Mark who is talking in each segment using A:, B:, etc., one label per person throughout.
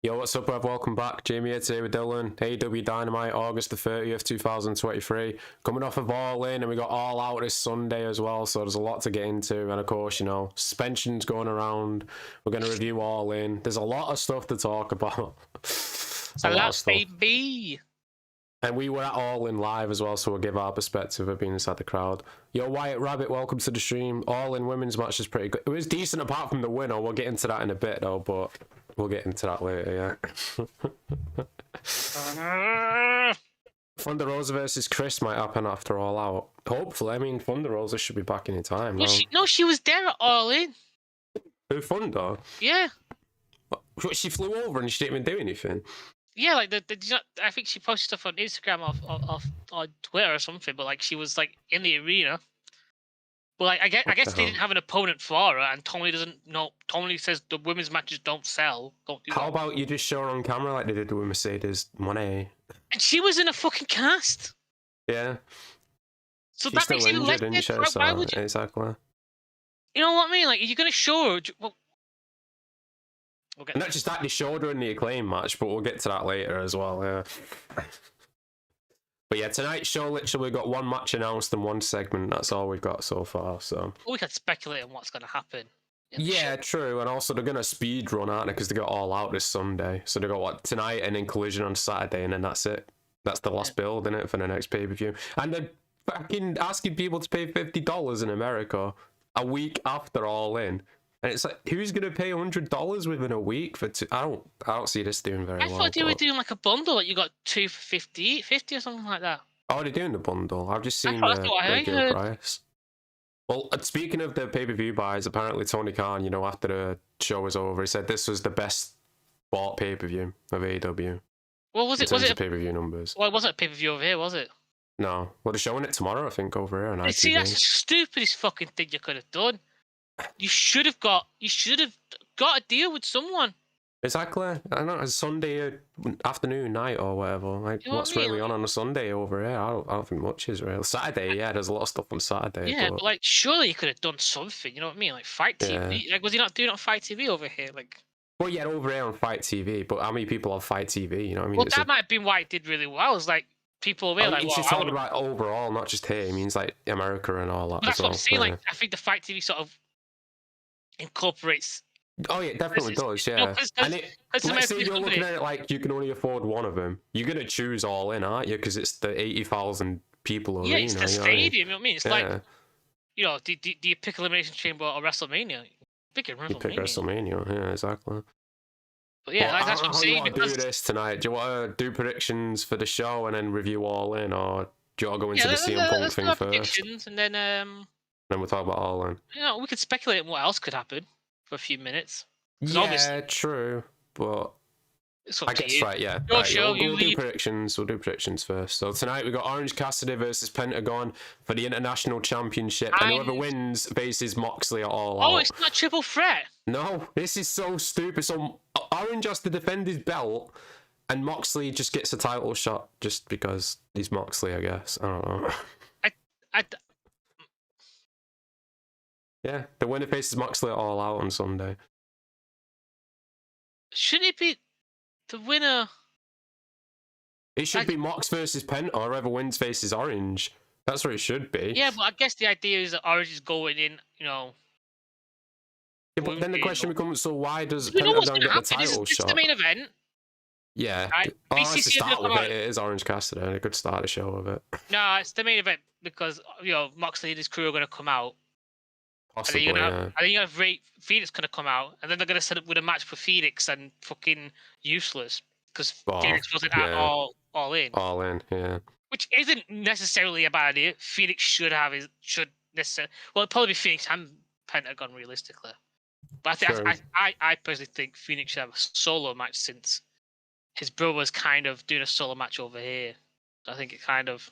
A: Yo, what's up, Rev? Welcome back. Jamie here today with Dylan. AEW Dynamite August the 30th, 2023. Coming off of All In, and we got All Out this Sunday as well, so there's a lot to get into. And of course, you know, suspensions going around. We're going to review All In. There's a lot of stuff to talk about.
B: A lot of stuff. Baby.
A: And we were at All In live as well, so we'll give our perspective of being inside the crowd. Yo, Wyatt Rabbit, welcome to the stream. All In women's match is pretty good. It was decent apart from the winner. We'll get into that in a bit, though, but we'll get into that later, yeah. Thunder Rosa versus Chris might happen after All Out. Hopefully. I mean, Thunder Rosa should be back any time now.
B: She was there at All In.
A: Who, Thunder?
B: Yeah.
A: She flew over and she didn't even do anything.
B: Yeah, like I think she posted stuff on Instagram or Twitter or something, but like she was like in the arena. But like I guess they didn't have an opponent for her, and Tony doesn't know. Tony says the women's matches don't sell. Don't do that.
A: How about you just show her on camera like they did with Mercedes Moné?
B: And she was in a fucking cast.
A: Yeah.
B: So
A: She's
B: that
A: still
B: makes it
A: injured,
B: less
A: isn't she?
B: why would you?
A: Exactly.
B: You know what I mean? Like, you're gonna show her. Well,
A: not just that, they showed her in the Acclaim match, but we'll get to that later as well. Yeah. But yeah, tonight's show literally got one match announced and one segment. That's all we've got so far. So
B: we could speculate on what's going to happen.
A: Yeah, true. And also they're going to speed run, aren't they? Because they got All Out this Sunday. So they got what, tonight and then Collision on Saturday, and then that's it. That's the last build, isn't it, for the next pay-per-view? And they're fucking asking people to pay $50 in America a week after All In. And it's like, who's gonna pay $100 within a week for two? I don't see this doing very well.
B: I thought they were doing like a bundle, like you got 2 for 50 or something like that.
A: Oh, they're doing the bundle. I've just seen the regular price. Well, speaking of the pay-per-view buys, apparently Tony Khan, you know, after the show was over, he said this was the best bought pay-per-view of AEW.
B: Well, was it
A: pay-per-view numbers?
B: Well, it wasn't a pay-per-view over here, was it?
A: No. Well, they're showing it tomorrow, I think, over here on ITV.
B: See, that's the stupidest fucking thing you could have done. You should have got a deal with someone.
A: Exactly. I don't know, it's Sunday afternoon, night, or whatever. Like, you know what's really on a Sunday over here? I don't think much is real. Saturday, yeah, there's a lot of stuff on Saturday.
B: Yeah, but like, surely you could have done something. You know what I mean? Like Fight TV. Yeah. Like, was he not doing it on Fight TV over here? Like,
A: well, yeah, over here on Fight TV. But how many people on Fight TV? You know what I mean?
B: Well, that might have been why it did really well. It's like people were like,
A: he's just talking about overall, not just here. He means like America and all that.
B: But that's what I'm saying. Like, I think the Fight TV sort of incorporates.
A: Oh yeah, it definitely does. Yeah, and let's say you're looking at it like you can only afford one of them. You're gonna choose All In, aren't you? Because it's the 80,000 people arena.
B: Yeah, it's the stadium. You know what I mean? It's like, you know, do you pick Elimination Chamber or WrestleMania?
A: You pick WrestleMania. Yeah, exactly.
B: But yeah,
A: well,
B: that's what I'm saying.
A: Do you want to do this tonight? Do you want to do predictions for the show and then review All In, or do you want to go into the CM Punk thing first?
B: Predictions and then
A: we'll talk about All In.
B: You know, we could speculate on what else could happen for a few minutes.
A: Yeah, true, but I guess right. Yeah,
B: we'll
A: do predictions. We'll do predictions first. So tonight we got Orange Cassidy versus Pentagon for the International Championship, and whoever wins faces Moxley at All Out.
B: Oh, it's not a triple threat.
A: No, this is so stupid. So Orange has to defend his belt, and Moxley just gets a title shot just because he's Moxley, I guess. I don't know. Yeah, the winner faces Moxley at All Out on Sunday.
B: Should it be the winner?
A: It should be Mox versus Penta, or whoever wins faces Orange. That's what it should be.
B: Yeah, but I guess the idea is that Orange is going in, you know.
A: Yeah, but then the question becomes, so why does Penta don't get the title shot?
B: It's the main event.
A: Yeah. Right? Oh, that's the start of it. It is Orange Cassidy. A good start the show of it.
B: No, it's the main event because, you know, Moxley and his crew are going to come out.
A: Possibly,
B: I think you have Phoenix going to come out, and then they're going to set up with a match for Phoenix and fucking useless because Phoenix wasn't at all in.
A: All In, yeah.
B: Which isn't necessarily a bad idea. Phoenix should necessarily. Well, it'd probably be Phoenix and Pentagon realistically, but I personally think Phoenix should have a solo match since his brother's kind of doing a solo match over here. I think it kind of.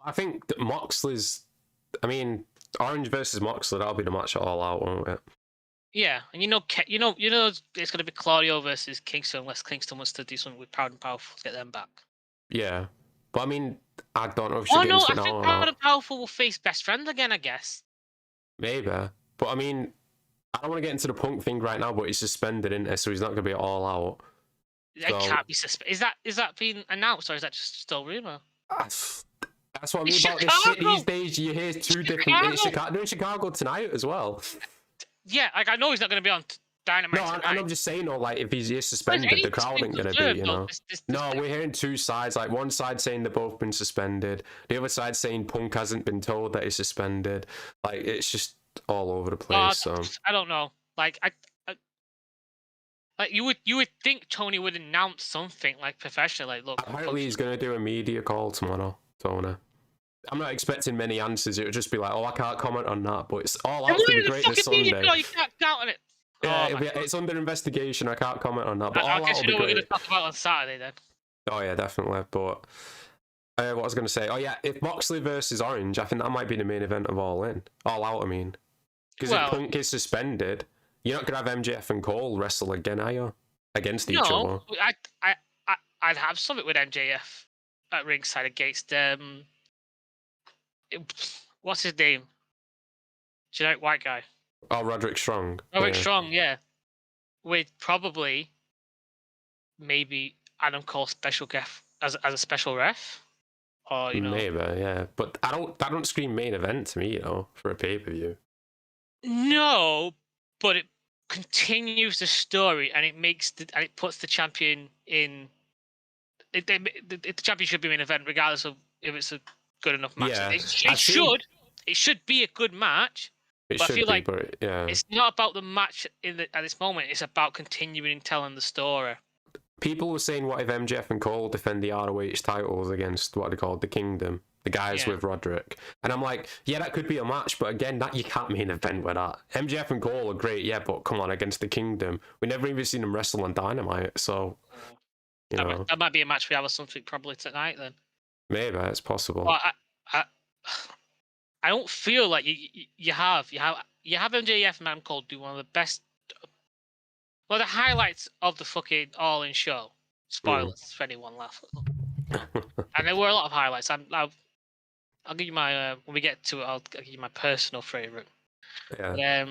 A: I think that Moxley's. I mean. Orange versus Moxley, that'll be the match at All Out, won't it?
B: Yeah, and you know, it's going to be Claudio versus Kingston unless Kingston wants to do something with Proud and Powerful to get them back.
A: Yeah, but I mean, I don't know if she'll get into it now or not.
B: Proud and Powerful will face Best Friend again, I guess.
A: Maybe, but I mean, I don't want to get into the Punk thing right now, but he's suspended, isn't he? So he's not going to be all out.
B: It can't be suspended. Is that being announced, or is that just still rumor?
A: That's what I mean
B: It's
A: about this shit
B: Chicago!
A: these days. You hear two different. It's Chicago. They're in Chicago tonight as well.
B: Yeah, like I know he's not going to be on Dynamite
A: No,
B: tonight.
A: and I'm just saying, like if he's suspended, the crowd ain't going to be, you know. No, we're hearing two sides. Like one side saying they've both been suspended. The other side saying Punk hasn't been told that he's suspended. Like it's just all over the place. So
B: I don't know. Like like you would think Tony would announce something like professional. Like look,
A: apparently he's going to do a media call tomorrow, Tony. I'm not expecting many answers. It would just be like, oh, I can't comment on that. But it's all out to be great this Sunday.
B: You can't count on it.
A: Yeah, it's under investigation. I can't comment on that. But
B: I
A: all
B: guess
A: out
B: you know
A: will
B: what
A: be
B: we're
A: great.
B: going to talk about on Saturday then.
A: Oh yeah, definitely. But what I was going to say, oh yeah, if Moxley versus Orange, I think that might be the main event of All Out. I mean, because if Punk is suspended, you're not going to have MJF and Cole wrestle again, are you? Against each other.
B: No, I'd have something with MJF at ringside against what's his name? Generic white guy.
A: Oh, Roderick Strong.
B: Roderick Strong, yeah. With probably maybe Adam Cole special ref as a special ref. Or
A: maybe, yeah. But that don't scream main event to me, for a pay-per-view.
B: No, but it continues the story and it puts the champion in the champion should be main event regardless of if it's a good enough match.
A: Yeah,
B: it should be a good match.
A: But I feel like it's
B: not about the match at this moment. It's about continuing telling the story.
A: People were saying, what if MJF and Cole defend the ROH titles against what they called the Kingdom, the guys with Roderick? And I'm like, yeah, that could be a match, but again, that you can't main event with that. MJF and Cole are great, yeah, but come on, against the Kingdom, we never even seen them wrestle on Dynamite, so
B: that might be a match we have or something probably tonight then.
A: Maybe it's possible.
B: Well, I don't feel like you have MJF and Adam Cole do one of the best. Well, the highlights of the fucking All In show. Spoilers for anyone laughing. And there were a lot of highlights. I'll give you my when we get to it. I'll give you my personal favorite.
A: Yeah.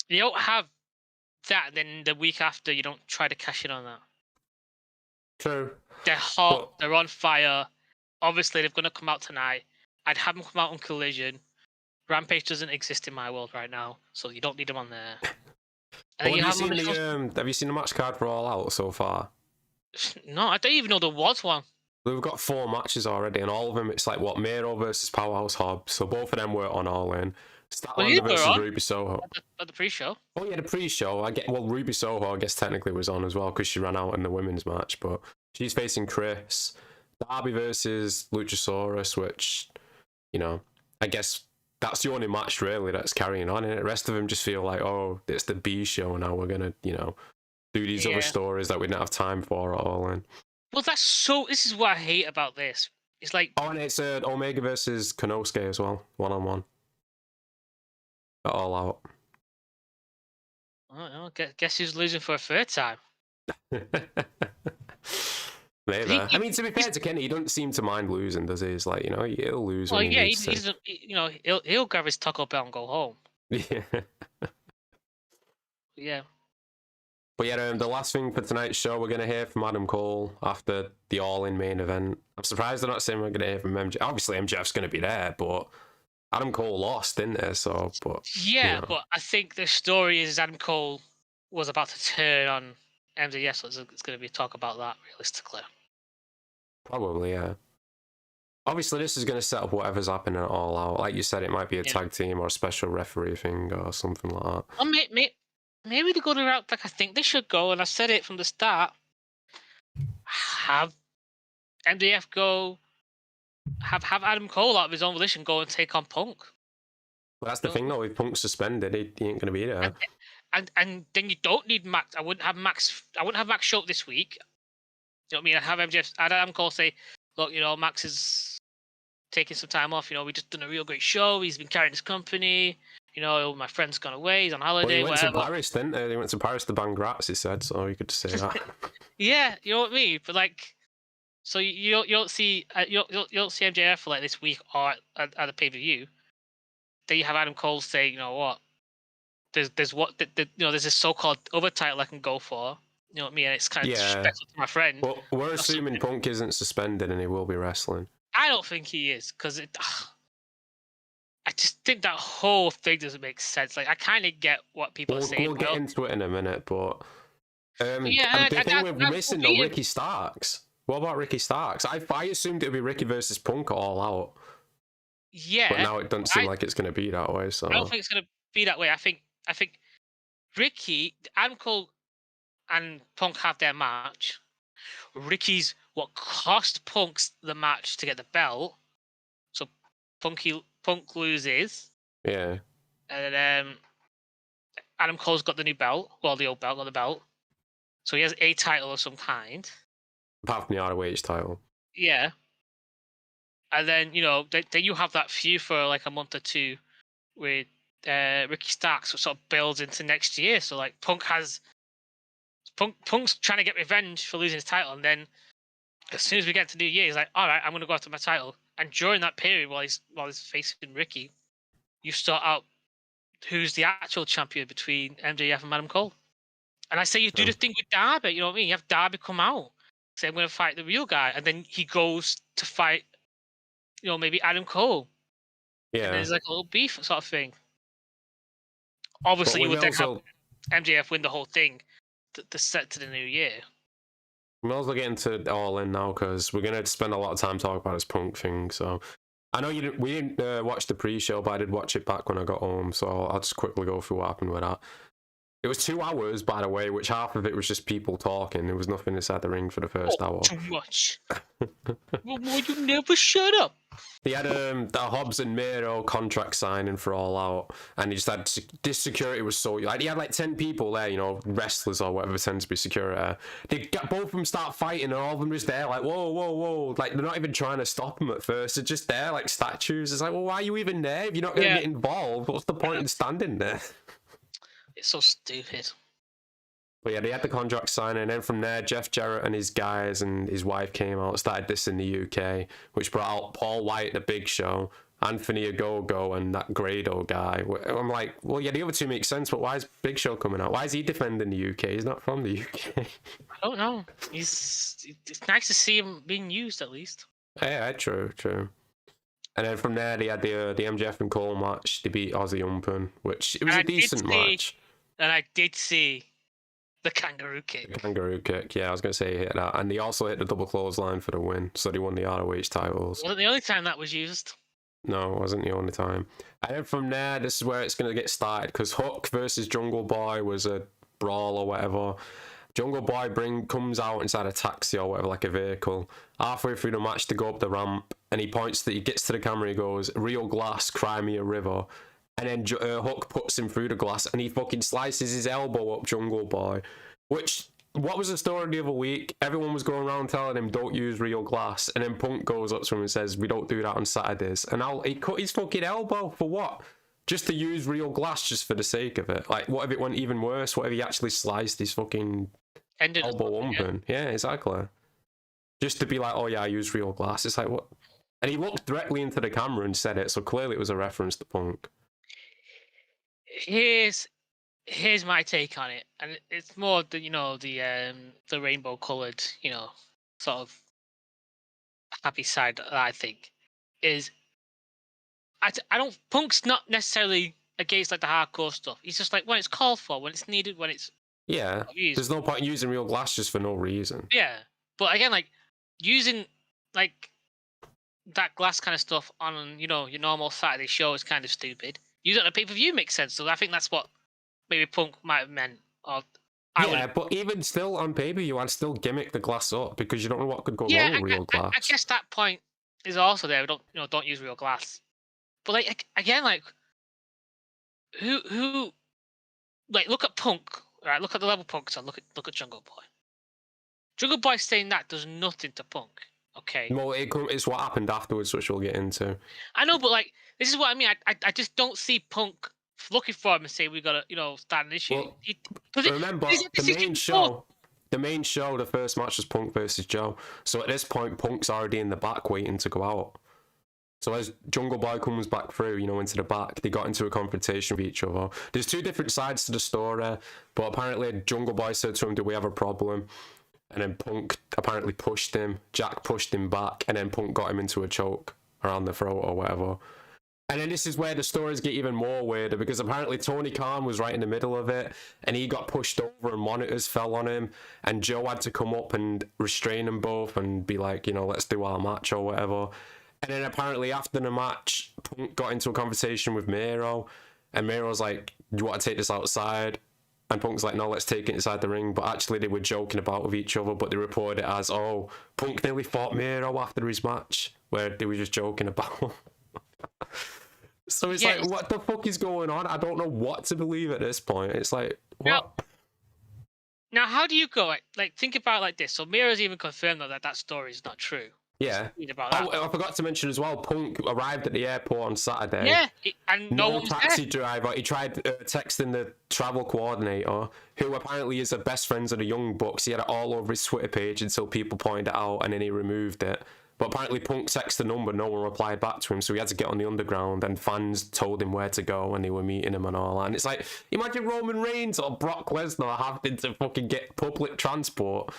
B: You don't have that, and then the week after you don't try to cash in on that.
A: True.
B: They're hot. They're on fire. Obviously, they're going to come out tonight. I'd have them come out on Collision. Rampage doesn't exist in my world right now, so you don't need them on there.
A: Have you seen the match card for All Out so far?
B: No, I don't even know there was one.
A: We've got 4 matches already, and all of them, it's like, Miro versus Powerhouse Hobbs, so both of them were on All In. Statlander versus Ruby Soho.
B: At the pre-show?
A: Oh yeah, the pre-show. Ruby Soho, I guess, technically was on as well, because she ran out in the women's match, but she's facing Chris. Darby versus Luchasaurus, which, I guess that's the only match really that's carrying on, and the rest of them just feel like, oh, it's the B show now, we're gonna, do these other stories that we don't have time for at All In.
B: Well, this is what I hate about this. It's like...
A: Oh, and it's Omega versus Konosuke as well, 1-on-1. At All Out.
B: Oh, guess who's losing for a third time?
A: Maybe. I mean, to be fair to Kenny, he doesn't seem to mind losing, does he? He's like, he'll lose.
B: Well, yeah, he'll grab his Taco Bell and go home.
A: Yeah.
B: Yeah.
A: But yeah, the last thing for tonight's show, we're going to hear from Adam Cole after the All-In main event. I'm surprised they're not saying we're going to hear from MJF. Obviously, MJF's going to be there, but Adam Cole lost, didn't he? So, but
B: but I think the story is Adam Cole was about to turn on MJF, so it's going to be talk about that realistically.
A: Probably, yeah. Obviously, this is going to set up whatever's happening at All Out. Like you said, it might be a tag team or a special referee thing or something like that.
B: Well, maybe they go the route like I think they should go, and I said it from the start. Have MJF go, have Adam Cole out of his own volition go and take on Punk.
A: Well, that's the thing though. If Punk's suspended, he ain't going to be there.
B: And then you don't need Max. I wouldn't have Max show up this week. You know what I mean? I'd have Adam Cole say, look, Max is taking some time off. We just done a real great show. He's been carrying his company. My friend's gone away. He's on holiday.
A: Well, he went to Paris, didn't he? He went to Paris to bang grats, he said, so you could just say that.
B: Yeah, you know what I mean? But so you don't see MJF for this week or at the pay-per-view. Then you have Adam Cole say, you know what? there's what there's this so-called other title I can go for. You know what I mean? It's kind of disrespectful to my friend.
A: Well, we're assuming Punk isn't suspended and he will be wrestling.
B: I don't think he is, because I just think that whole thing doesn't make sense. Like, I kind of get what people are saying.
A: We'll get into it in a minute, but
B: yeah,
A: the thing we're missing though, Ricky Starks. What about Ricky Starks? I assumed it would be Ricky versus Punk All Out.
B: Yeah,
A: but now it doesn't seem like it's going to be that way. So
B: I don't think it's going to be that way. I think Ricky, Adam Cole, and Punk have their match. Ricky's what cost Punk's the match to get the belt. So Punk loses.
A: Yeah.
B: And Adam Cole's got the new belt. Well, the old belt, got the belt. So he has a title of some kind.
A: Apart from the ROH title.
B: Yeah. And then, then you have that feud for like a month or two with Ricky Starks, which sort of builds into next year. So like Punk's trying to get revenge for losing his title, and then as soon as we get to New Year, he's like, all right, I'm going to go after my title. And during that period, while he's facing Ricky, you sort out who's the actual champion between MJF and Adam Cole. And I say you do the thing with Darby, you know what I mean? You have Darby come out, say, I'm going to fight the real guy. And then he goes to fight, maybe Adam Cole.
A: Yeah.
B: And there's like a little beef sort of thing. Obviously, you would then have MJF win the whole thing to set to the new year.
A: We might as well get into All In now, because we're going to spend a lot of time talking about this Punk thing. So I know we didn't watch the pre-show, but I did watch it back when I got home. So I'll just quickly go through what happened with that. It was 2 hours, by the way, which half of it was just people talking. There was nothing inside the ring for the first hour.
B: Too much. Well, you never shut up.
A: They had the Hobbs and Miro contract signing for All Out, and he just had this security was so like he had like 10 people there, wrestlers or whatever tends to be security. They got both of them start fighting, and all of them just there like whoa, like they're not even trying to stop them at first. They're just there like statues. It's like, well, why are you even there if you're not going to get involved? What's the point in standing there?
B: It's so stupid.
A: But yeah, they had the contract signing, and then from there, Jeff Jarrett and his guys and his wife came out, started this in the UK, which brought out Paul White, the Big Show, Anthony Ogogo, and that Grado guy. I'm like, well, yeah, the other two make sense, but why is Big Show coming out? Why is he defending the UK? He's not from the UK.
B: I don't know. It's nice to see him being used, at least.
A: Yeah, true. And then from there, they had the MJF and Cole match. They beat Ozzy Umpen, which it was a decent match.
B: And I did see the kangaroo kick.
A: Yeah, I was going to say he hit that. And they also hit the double clothesline for the win, so they won the ROH titles.
B: Wasn't the only time that was used.
A: No, it wasn't the only time. And then from there, this is where it's going to get started, because Hook versus Jungle Boy was a brawl or whatever. Jungle Boy comes out inside a taxi or whatever, like a vehicle. Halfway through the match, to go up the ramp, and he gets to the camera, he goes, "Real glass, cry me a river." And then Hook puts him through the glass, and he fucking slices his elbow up Jungle Boy. What was the story the other week? Everyone was going around telling him, don't use real glass. And then Punk goes up to him and says, we don't do that on Saturdays. And now he cut his fucking elbow for what? Just to use real glass, just for the sake of it. Like, what if it went even worse? What if he actually sliced his fucking elbow open? Yeah, exactly. Just to be like, oh yeah, I use real glass. It's like, what? And he looked directly into the camera and said it, so clearly it was a reference to Punk.
B: Here's my take on it, and it's more the rainbow coloured, sort of happy side that I think is. I don't. Punk's not necessarily against like the hardcore stuff. He's just like when it's called for, when it's needed, when it's
A: There's no point in using real glass just for no reason.
B: Yeah, but again, like using like that glass kind of stuff on your normal Saturday show is kind of stupid. Use it on a pay-per-view makes sense. So I think that's what maybe Punk might have meant.
A: But even still on pay-per-view, I'd still gimmick the glass up because you don't know what could go wrong with real glass.
B: I guess that point is also there. Don't use real glass. But like again, like who like look at Punk, right? Look at the level Punk's on. Look at Jungle Boy. Jungle Boy saying that does nothing to Punk. Okay.
A: Well, it's what happened afterwards, which we'll get into.
B: I know, but like this is what I mean. I just don't see Punk looking for him and say we gotta start an issue.
A: Well, remember the main show, the first match was Punk versus Joe. So at this point, Punk's already in the back waiting to go out. So as Jungle Boy comes back through, into the back, they got into a confrontation with each other. There's two different sides to the story, but apparently Jungle Boy said to him, "Do we have a problem?" And then Punk apparently pushed him. Jack pushed him back, and then Punk got him into a choke around the throat or whatever. And then this is where the stories get even more weirder, because apparently Tony Khan was right in the middle of it, and he got pushed over and monitors fell on him, and Joe had to come up and restrain them both and be like, let's do our match or whatever. And then apparently after the match, Punk got into a conversation with Miro, and Miro's like, "You want to take this outside?" And Punk's like, "No, let's take it inside the ring." But actually they were joking about with each other, but they reported it as, "Oh, Punk nearly fought Miro after his match," where they were just joking about. So it's like, what the fuck is going on? I don't know what to believe at this point. It's like, what?
B: Now how do you go? Like, think about it like this. So Miro's even confirmed that story is not true.
A: Yeah. I forgot to mention as well, Punk arrived at the airport on Saturday.
B: Yeah, and no
A: taxi driver. He tried texting the travel coordinator, who apparently is the best friends of the Young Bucks. He had it all over his Twitter page until people pointed it out, and then he removed it. But apparently Punk texted the number, no one replied back to him, so he had to get on the underground, and fans told him where to go, and they were meeting him and all that. And it's like, imagine Roman Reigns or Brock Lesnar having to fucking get public transport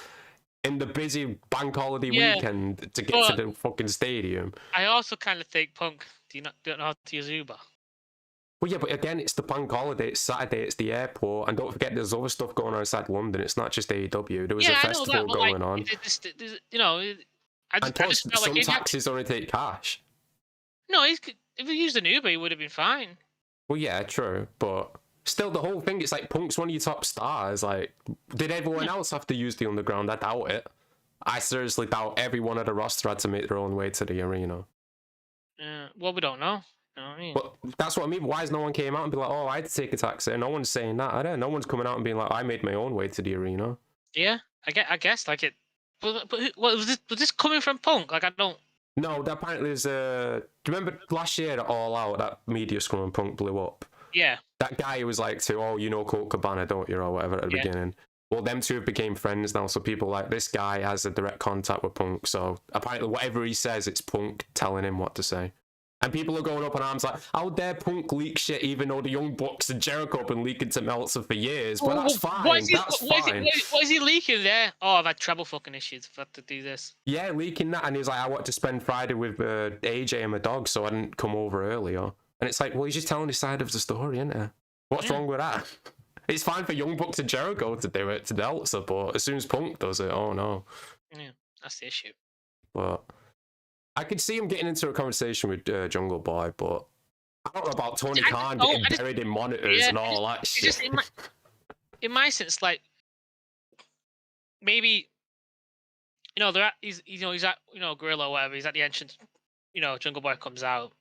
A: in the busy bank holiday weekend to get to the fucking stadium.
B: I also kind of think, Punk, don't know how to use Uber.
A: Well, yeah, but again, it's the bank holiday, it's Saturday, it's the airport, and don't forget there's other stuff going on inside London. It's not just AEW. There was a festival going on. And plus, some taxis only take cash.
B: No, if he used an Uber, he would have been fine.
A: Well, yeah, true, but still, the whole thing, it's like Punk's one of your top stars. Like, did everyone else have to use the underground? I doubt it. I seriously doubt everyone at the roster had to make their own way to the arena.
B: Well, we don't know. You know what I mean?
A: But that's what I mean. Why has no one came out and be like, "Oh, I had to take a taxi"? No one's saying that. I don't. No one's coming out and being like, "I made my own way to the arena."
B: Yeah, I guess like it. But was this coming from Punk? Like, I don't.
A: No, apparently there's do you remember last year at All Out, that media scrum and Punk blew up?
B: Yeah.
A: That guy who was like, Colt Cabana, don't you, or whatever at the beginning. Well, them two have became friends now, so people like, this guy has a direct contact with Punk, so apparently whatever he says, it's Punk telling him what to say. And people are going up in arms like, how dare Punk leak shit, even though the Young Bucks and Jericho have been leaking to Meltzer for years. But that's fine. What
B: is he leaking there? Oh, I've had trouble fucking issues. I've had to do this.
A: Yeah, leaking that. And he's like, I want to spend Friday with AJ and my dog, so I didn't come over earlier. And it's like, well, he's just telling his side of the story, isn't it? What's wrong with that? It's fine for Young Bucks and Jericho to do it to Meltzer, but as soon as Punk does it, oh no.
B: Yeah, that's the issue.
A: But I could see him getting into a conversation with Jungle Boy, but I don't know about Tony Khan getting buried in monitors and all that shit.
B: Just in my sense, like, maybe, he's at Gorilla or whatever. He's at the entrance. Jungle Boy comes out,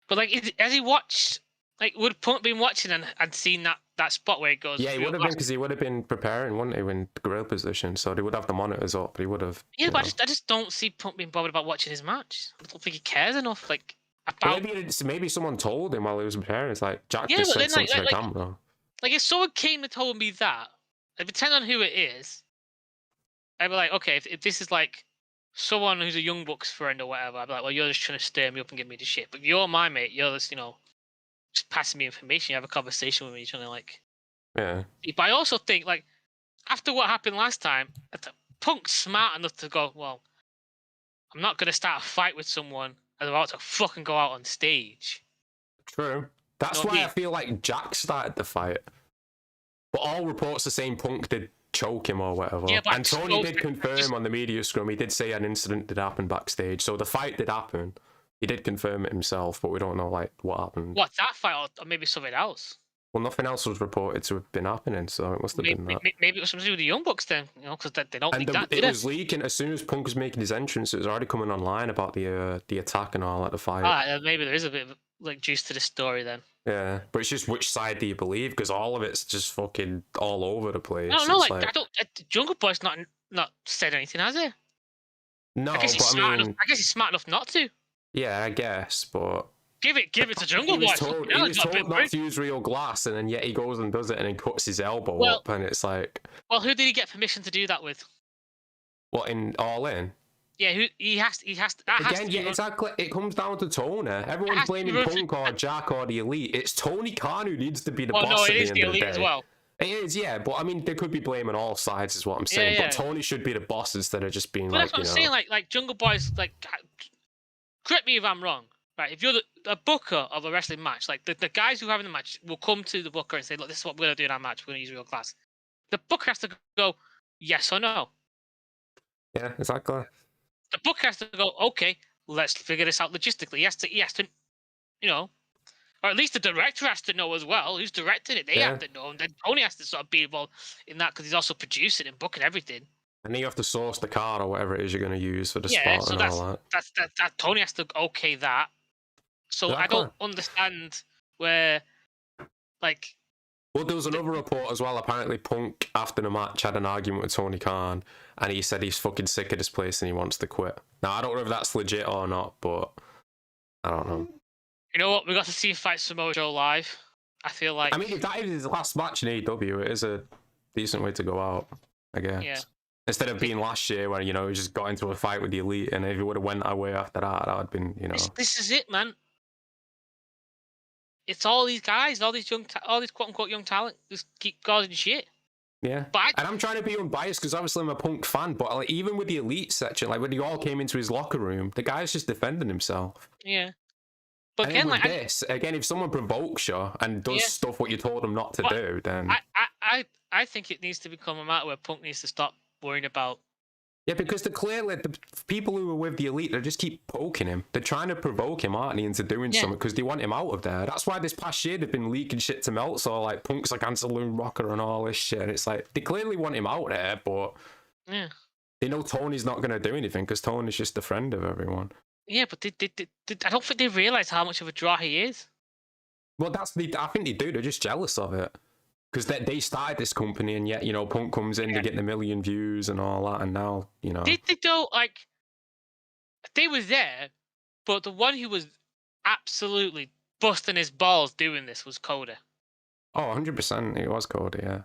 B: but like, has he watched? Like, would Punk been watching and seen that spot where it goes?
A: Yeah, he would have been, because he would have been preparing, wouldn't he, in the gorilla position? So they would have the monitors up. He would have.
B: Yeah, but I just don't see Punk being bothered about watching his match. I don't think he cares enough. Like, about.
A: Maybe someone told him while he was preparing. It's like, Jack just said something to the camera.
B: Like, if someone came and told me that, I'd pretend on who it is. I'd be like, okay, if this is like someone who's a Young Bucks friend or whatever, I'd be like, well, you're just trying to stir me up and give me the shit. But if you're my mate, you're just, just passing me information. You have a conversation with me, trying to like.
A: Yeah.
B: But I also think, like, after what happened last time, Punk's smart enough to go, well, I'm not gonna start a fight with someone as about to fucking go out on stage.
A: True. That's why I feel like Jack started the fight. But all reports are saying Punk did choke him or whatever. Yeah, and Tony did confirm on the media scrum, he did say an incident did happen backstage. So the fight did happen. He did confirm it himself, but we don't know like what happened.
B: What, that fight or maybe something else?
A: Well, nothing else was reported to have been happening, so it must have been that.
B: Maybe it was something to do with the Young Bucks then, because they don't think that,
A: it was leaking as soon as Punk was making his entrance. It was already coming online about the attack and all at the fight.
B: Maybe there is a bit of like juice to the story then.
A: Yeah, but it's just which side do you believe? Because all of it's just fucking all over the place.
B: No, like I don't. Jungle Boy's not said anything, has he?
A: No,
B: I guess he's smart enough not to.
A: Yeah, I guess, but
B: give it to Jungle Boy.
A: He was told not to use real glass, and then yet he goes and does it, and then cuts his elbow up, and it's like.
B: Well, who did he get permission to do that with?
A: What, in All In?
B: Yeah, he has to. That has
A: Again,
B: to
A: yeah, exactly. It comes down to Tony. Everyone's blaming Punk or Jack or the Elite. It's Tony Khan who needs to be the boss
B: no,
A: at
B: it
A: the
B: is
A: end
B: the
A: of the
B: Elite
A: day.
B: as well.
A: It is, yeah, but I mean, they could be blaming all sides, is what I'm saying.
B: Yeah.
A: But Tony should be the boss instead of just being
B: But
A: like,
B: that's what I'm saying. Like Jungle Boy's like. Correct me if I'm wrong. Right, if you're a booker of a wrestling match, like the guys who are having the match will come to the booker and say, "Look, this is what we're gonna do in our match. We're gonna use real class." The booker has to go, yes or no.
A: Yeah, exactly.
B: The booker has to go, okay, let's figure this out logistically. He has to, you know, or at least the director has to know as well. Who's directing it? They have to know, and then Tony has to sort of be involved in that because he's also producing and booking everything.
A: And then you have to source the card or whatever it is you're going to use for the spot and all that.
B: That Tony has to okay that. So exactly. I don't understand where, like.
A: Well, there was another report as well. Apparently, Punk, after the match, had an argument with Tony Khan, and he said he's fucking sick of this place and he wants to quit. Now, I don't know if that's legit or not, but I don't know.
B: You know what? We got to see him fight Samoa Joe live. I feel like.
A: I mean, if that is his last match in AEW, it is a decent way to go out, I guess.
B: Yeah.
A: Instead of being last year where, he just got into a fight with the Elite, and if he would have went away after that, that would have been,
B: This is it, man. It's all these guys, all these quote-unquote young talent, just keep causing shit.
A: Yeah, and I'm trying to be unbiased because obviously I'm a Punk fan, but like, even with the Elite section, like when he all came into his locker room, the guy's just defending himself.
B: Yeah. But
A: and again, again, if someone provokes you and does stuff what you told them not to do, then...
B: I think it needs to become a matter where Punk needs to stop worrying about...
A: Yeah, because clearly the people who are with the Elite, they just keep poking him. They're trying to provoke him, aren't they, into doing something because they want him out of there. That's why this past year they've been leaking shit to Meltzer, like Punk's like Saloon Rocker and all this shit. And it's like, they clearly want him out there, but they know Tony's not going to do anything because Tony's just a friend of everyone.
B: Yeah, but I don't think they realise how much of a draw he is.
A: Well, I think they do. They're just jealous of it. Because they started this company, and yet, Punk comes in to get the million views and all that, and now,
B: They don't, like... They were there, but the one who was absolutely busting his balls doing this was Coda.
A: Oh, 100%. It was Coda, yeah.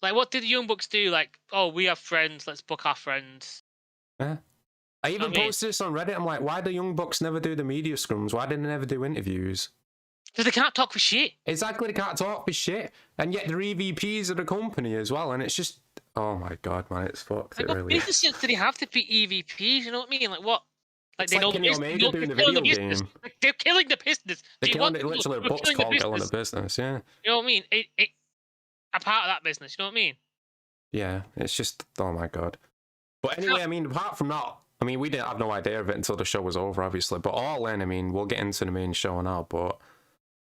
B: Like, what did the Young Bucks do? Like, oh, we have friends, let's book our friends.
A: Yeah. I even posted this on Reddit. I'm like, why do Young Bucks never do the media scrums? Why did they never do interviews?
B: Because they can't talk for shit. Exactly,
A: they can't talk for shit. And yet they're EVPs of the company as well. And it's just, oh my God, man, it's fucked.
B: Like, what business sense do they have to be EVPs? You know what I mean? Like, what? Like, they
A: like Kenny Omega doing the video game.
B: Like, they're killing the business.
A: They're killing it, literally, a book's called Killing the Business, yeah.
B: You know what I mean? A part of that business, you know what I mean?
A: Yeah, it's just, oh my God. But anyway, I mean, apart from that, I mean, we didn't have no idea of it until the show was over, obviously. But all in, I mean, we'll get into the main show now, but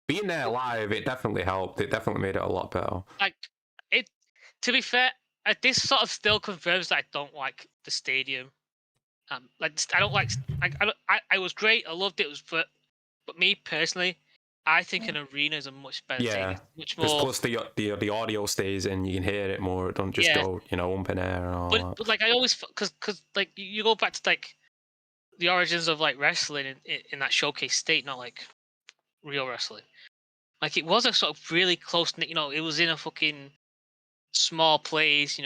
A: being there live, it definitely helped. It definitely made it a lot better.
B: Like, to be fair, this sort of still confirms that I don't like the stadium. Like, I don't like. I was great. I loved it. But me personally, I think an arena is a much better thing. Much more.
A: Plus the audio stays in. You can hear it more. It don't just go, up in air and all that.
B: But like I always, because like you go back to like the origins of like wrestling in that showcase state, not like real wrestling. Like, it was a sort of really close knit. It was in a fucking small place.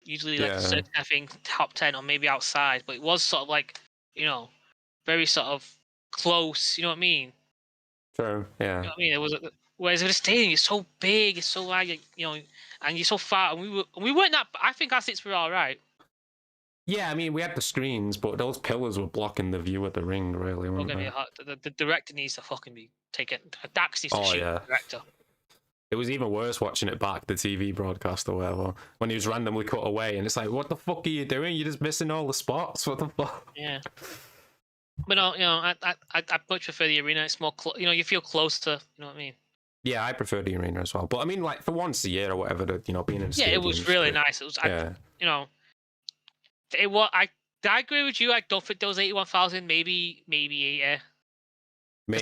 B: Usually like I think top 10 or maybe outside, but it was sort of like very sort of close. You know what I mean?
A: True. Yeah.
B: You know what I mean? It was whereas with the stadium, it's so big, it's so like and you're so far, and we weren't that. I think our seats were all right.
A: Yeah, I mean, we had the screens, but those pillars were blocking the view of the ring, really, weren't they?
B: The director needs to fucking be taken. Dax needs to shoot the director.
A: It was even worse watching it back, the TV broadcast or whatever, when he was randomly cut away, and it's like, what the fuck are you doing? You're just missing all the spots. What the fuck?
B: Yeah. But no, I much prefer the arena. It's more, you feel closer. You know what I mean?
A: Yeah, I prefer the arena as well. But I mean, like, for once a year or whatever, being in the stadium.
B: Yeah, it was really nice. It was, I agree with you. I don't think there was 81,000, maybe 80.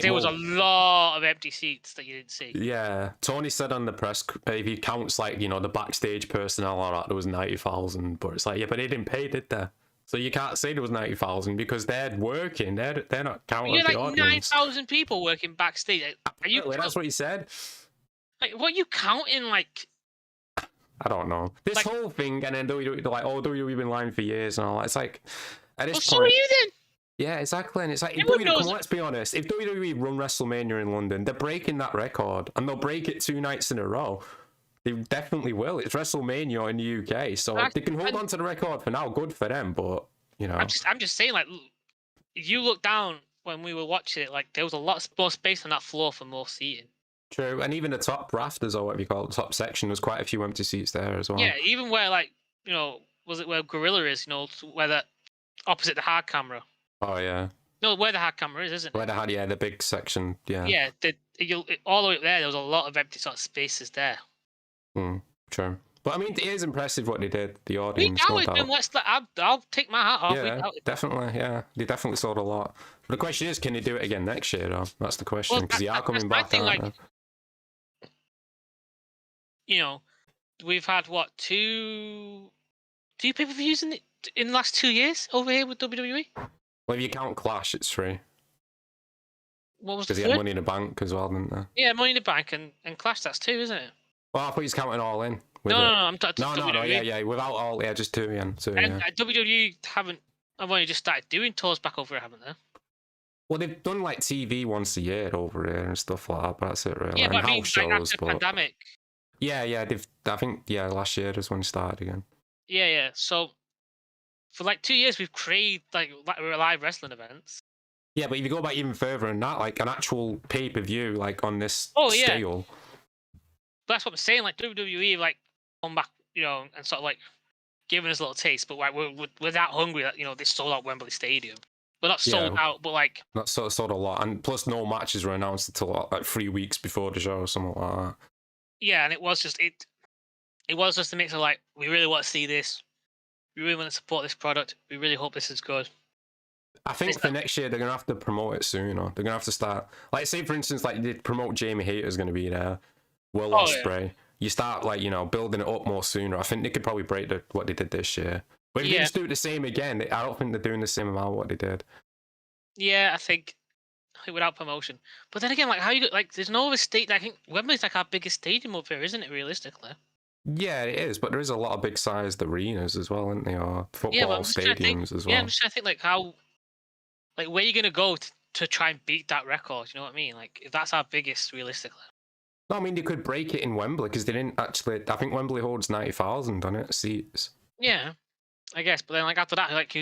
B: There was a lot of empty seats that you didn't see.
A: Yeah, Tony said on the press, if he counts like the backstage personnel or that, there was 90,000. But it's like, yeah, but they didn't pay, did they? So you can't say there was 90,000 because they're working. They're not counting the audience.
B: 9,000 people working backstage.
A: That's what he said.
B: Like, what are you counting? Like,
A: I don't know. This whole thing, and then WWE, they're like, oh, WWE's been lying for years and all that. It's like, At this
B: Well, so are
A: point,
B: you then.
A: yeah, exactly. And it's like,
B: Everyone knows.
A: let's be honest. If WWE run WrestleMania in London, they're breaking that record, and they'll break it 2 nights in a row. They definitely will. It's WrestleMania in the UK, so if they can hold on to the record for now, good for them. But you know,
B: I'm just saying, like, if you look down when we were watching it, like there was a lot more space on that floor for more seating.
A: true. And even the top rafters, or whatever you call it, the top section, there's quite a few empty seats there as well.
B: Yeah, even where, like, you know, was it where Gorilla is? You know, where the opposite the hard camera.
A: Oh yeah.
B: No, where the hard camera is, isn't it?
A: Where they had, yeah, the big section, yeah.
B: Yeah, all the way up there was a lot of empty sort of spaces there.
A: True. But I mean, it is impressive what they did. The audience, no doubt.
B: I'll take my hat off.
A: Yeah, definitely. Yeah, they definitely sold a lot. But the question is, can they do it again next year? Though that's the question, because they are coming back.
B: You know, we've had what two pay-per-views in the last 2 years over here with WWE.
A: Well, if you count Clash, it's 3.
B: What was
A: because he had Money in the Bank as well, didn't they?
B: Yeah, Money in the Bank and Clash. That's 2, isn't it?
A: Well, I thought he's counting all in.
B: No, I'm talking WWE.
A: Yeah, without all, yeah, just 2, yeah. So,
B: and WWE have only just started doing tours back over here, haven't they?
A: Well, they've done like TV once a year over here and stuff like that, but that's it really.
B: Yeah, but
A: and
B: I mean,
A: house shows,
B: like after the pandemic.
A: Yeah, I think last year is when it started again.
B: Yeah. So for like 2 years, we've created like live wrestling events.
A: Yeah, but if you go back even further than that, like an actual pay-per-view, like on this scale.
B: That's what I'm saying. Like WWE, like come back, you know, and sort of like giving us a little taste. But like we're that hungry that, you know, they sold out Wembley Stadium. We're not sold out, but like
A: that's sold a lot, and plus no matches were announced until like 3 weeks before the show or something like that.
B: Yeah, and it was just a mix of like, we really want to see this, we really want to support this product, we really hope this is good.
A: I think for next year they're gonna have to promote it sooner. They're gonna have to start, like, say for instance, like they promote Jamie Hayter's gonna be there, Will Ospreay. Yeah. You start, like, you know, building it up more sooner. I think they could probably break what they did this year. But if they just do the same again, I don't think they're doing the same amount of what they did.
B: Yeah, I think without promotion. But then again, like, how you like? There's no other state. I think Wembley's like our biggest stadium up here, isn't it? Realistically.
A: Yeah, it is, but there is a lot of big-sized arenas as well, aren't there? Or football stadiums as well.
B: Yeah, I'm just trying to think, like, how, like, where are you gonna go to try and beat that record? You know what I mean? Like, if that's our biggest, realistically.
A: No, I mean, they could break it in Wembley because they didn't actually. I think Wembley holds 90,000 on it seats.
B: Yeah, I guess. But then, like, after that, like, how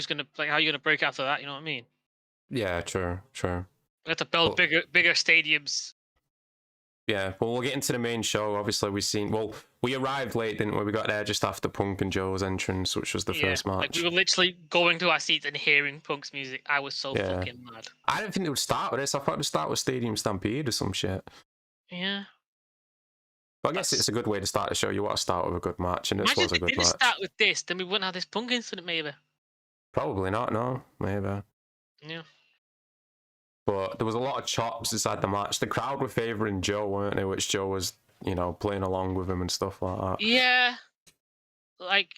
B: are you gonna break after that? You know what I mean?
A: Yeah, true.
B: We have to build bigger stadiums.
A: Yeah, well, we'll get into the main show. Obviously, we arrived late, didn't we? We got there just after Punk and Joe's entrance, which was the first match.
B: Like, we were literally going to our seats and hearing Punk's music. I was so fucking mad.
A: I didn't think it would start with this. I thought it would start with Stadium Stampede or some shit.
B: Yeah.
A: But I guess it's a good way to start the show. You want to start with a good match, and this was a good match. If we didn't
B: start with this, then we wouldn't have this Punk incident, maybe.
A: Probably not, no. Maybe.
B: Yeah.
A: But there was a lot of chops inside the match. The crowd were favouring Joe, weren't they? Which Joe was, you know, playing along with him and stuff like that.
B: Yeah. Like,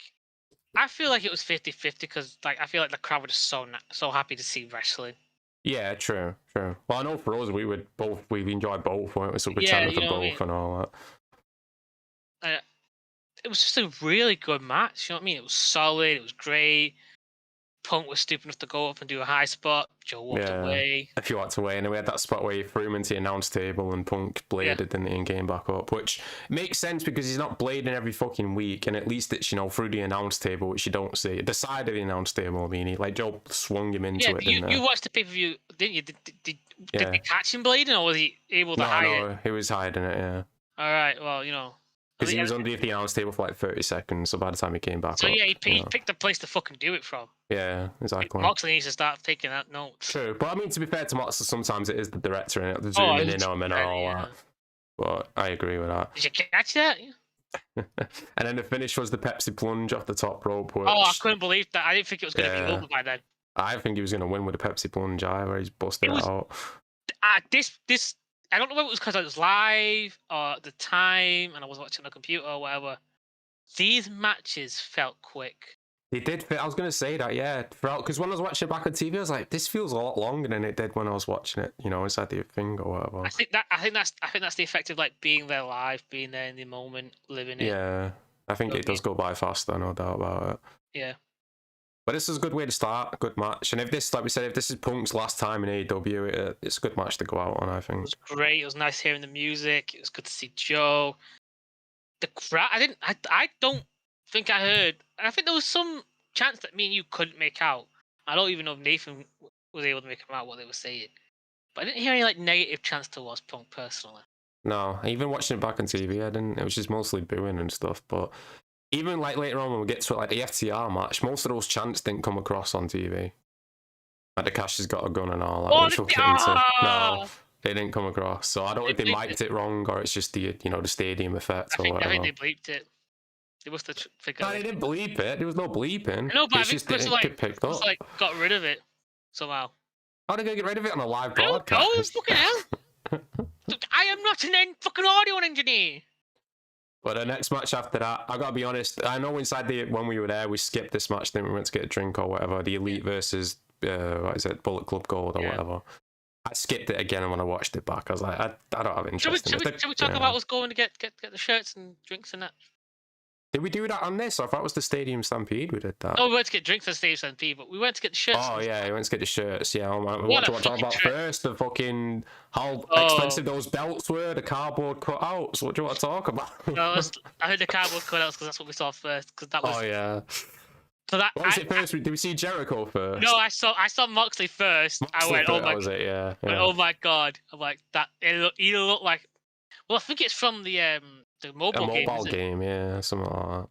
B: I feel like it was 50-50 because, like, I feel like the crowd was so happy to see wrestling.
A: Yeah, true. Well, I know for us, we enjoyed both, weren't we? So we chatted for both and all that.
B: It was just a really good match. You know what I mean? It was solid. It was great. Punk was stupid enough to go up and do a high spot. Joe walked away.
A: If you walked away, and then we had that spot where he threw him into the announce table and Punk bladed and came back up, which makes sense because he's not blading every fucking week, and at least it's, you know, through the announce table, which you don't see. The side of the announce table, I mean, Joe swung him into it.
B: You watched the pay-per-view, didn't you? Did they catch him blading, or was he able to hide it? No,
A: he was hiding it, yeah.
B: All right, well, you know.
A: Because he was underneath the announce table for like 30 seconds, so by the time he came back up...
B: So yeah, he picked a place to fucking do it from.
A: Yeah, exactly.
B: Moxley needs to start taking that note.
A: True, but I mean, to be fair to Moxley, sometimes it is the director in it, the zooming in on him and all that. But I agree with that.
B: Did you catch that?
A: And then the finish was the Pepsi plunge off the top rope. Which,
B: I couldn't believe that. I didn't think it was going to be over by then.
A: I think he was going to win with the Pepsi plunge where he's busted it out.
B: This I don't know if it was because I was live or at the time and I was watching on the computer or whatever. These matches felt quick.
A: They did. I was going to say that, yeah. Because when I was watching it back on TV, I was like, this feels a lot longer than it did when I was watching it, you know, inside the thing or whatever.
B: I think that's the effect of, like, being there live, being there in the moment, living it.
A: Yeah, I think it does go by faster, no doubt about it.
B: Yeah.
A: But this is a good way to start, a good match. And if this, like we said, if this is Punk's last time in AEW, it's a good match to go out on, I think.
B: It was great. It was nice hearing the music. It was good to see Joe. The crowd, I don't think I heard. I think there was some chance that me and you couldn't make out. I don't even know if Nathan was able to make out what they were saying. But I didn't hear any like negative chants towards Punk personally.
A: No, even watching it back on TV, I didn't. It was just mostly booing and stuff. But even like later on when we get to like the FTR match, most of those chants didn't come across on TV. Like the Cash has got a gun and all that, which we'll get into. No, they didn't come across. So I don't know if they mic'd it wrong or it's just the the stadium effect or whatever.
B: I think they bleeped it. They must have figured.
A: No, they didn't bleep it. There was no bleeping.
B: No, but
A: it's just didn't get picked up.
B: Like got rid of it somehow.
A: How are they gonna get rid of it on a live
B: I don't
A: broadcast?
B: know, fucking hell. I am not an fucking audio engineer.
A: But the next match after that, I gotta be honest. I know when we were there, we skipped this match. Then we went to get a drink or whatever. The Elite versus what is it, Bullet Club Gold or whatever. I skipped it again, and when I watched it back, I was like, I don't have interest in it.
B: Should we talk about us going to get the shirts and drinks and that?
A: Did we do that on this? I thought it was the Stadium Stampede we did that.
B: No, we went to get drinks at Stadium Stampede, but we went to get the shirts.
A: Oh yeah, we went to get the shirts. Yeah, what do you want to talk about first? The fucking how expensive those belts were, the cardboard cutouts. What do you want to talk about?
B: No, I heard the cardboard cutouts because that's what we saw first. Because that was.
A: Oh yeah.
B: So that
A: what was it first? Did we see Jericho first?
B: No, I saw Moxley first. I went, oh my.
A: Was it? Yeah.
B: Oh my god! I'm like that. It either looked like. Well, I think it's from the mobile
A: game. Yeah, something like that.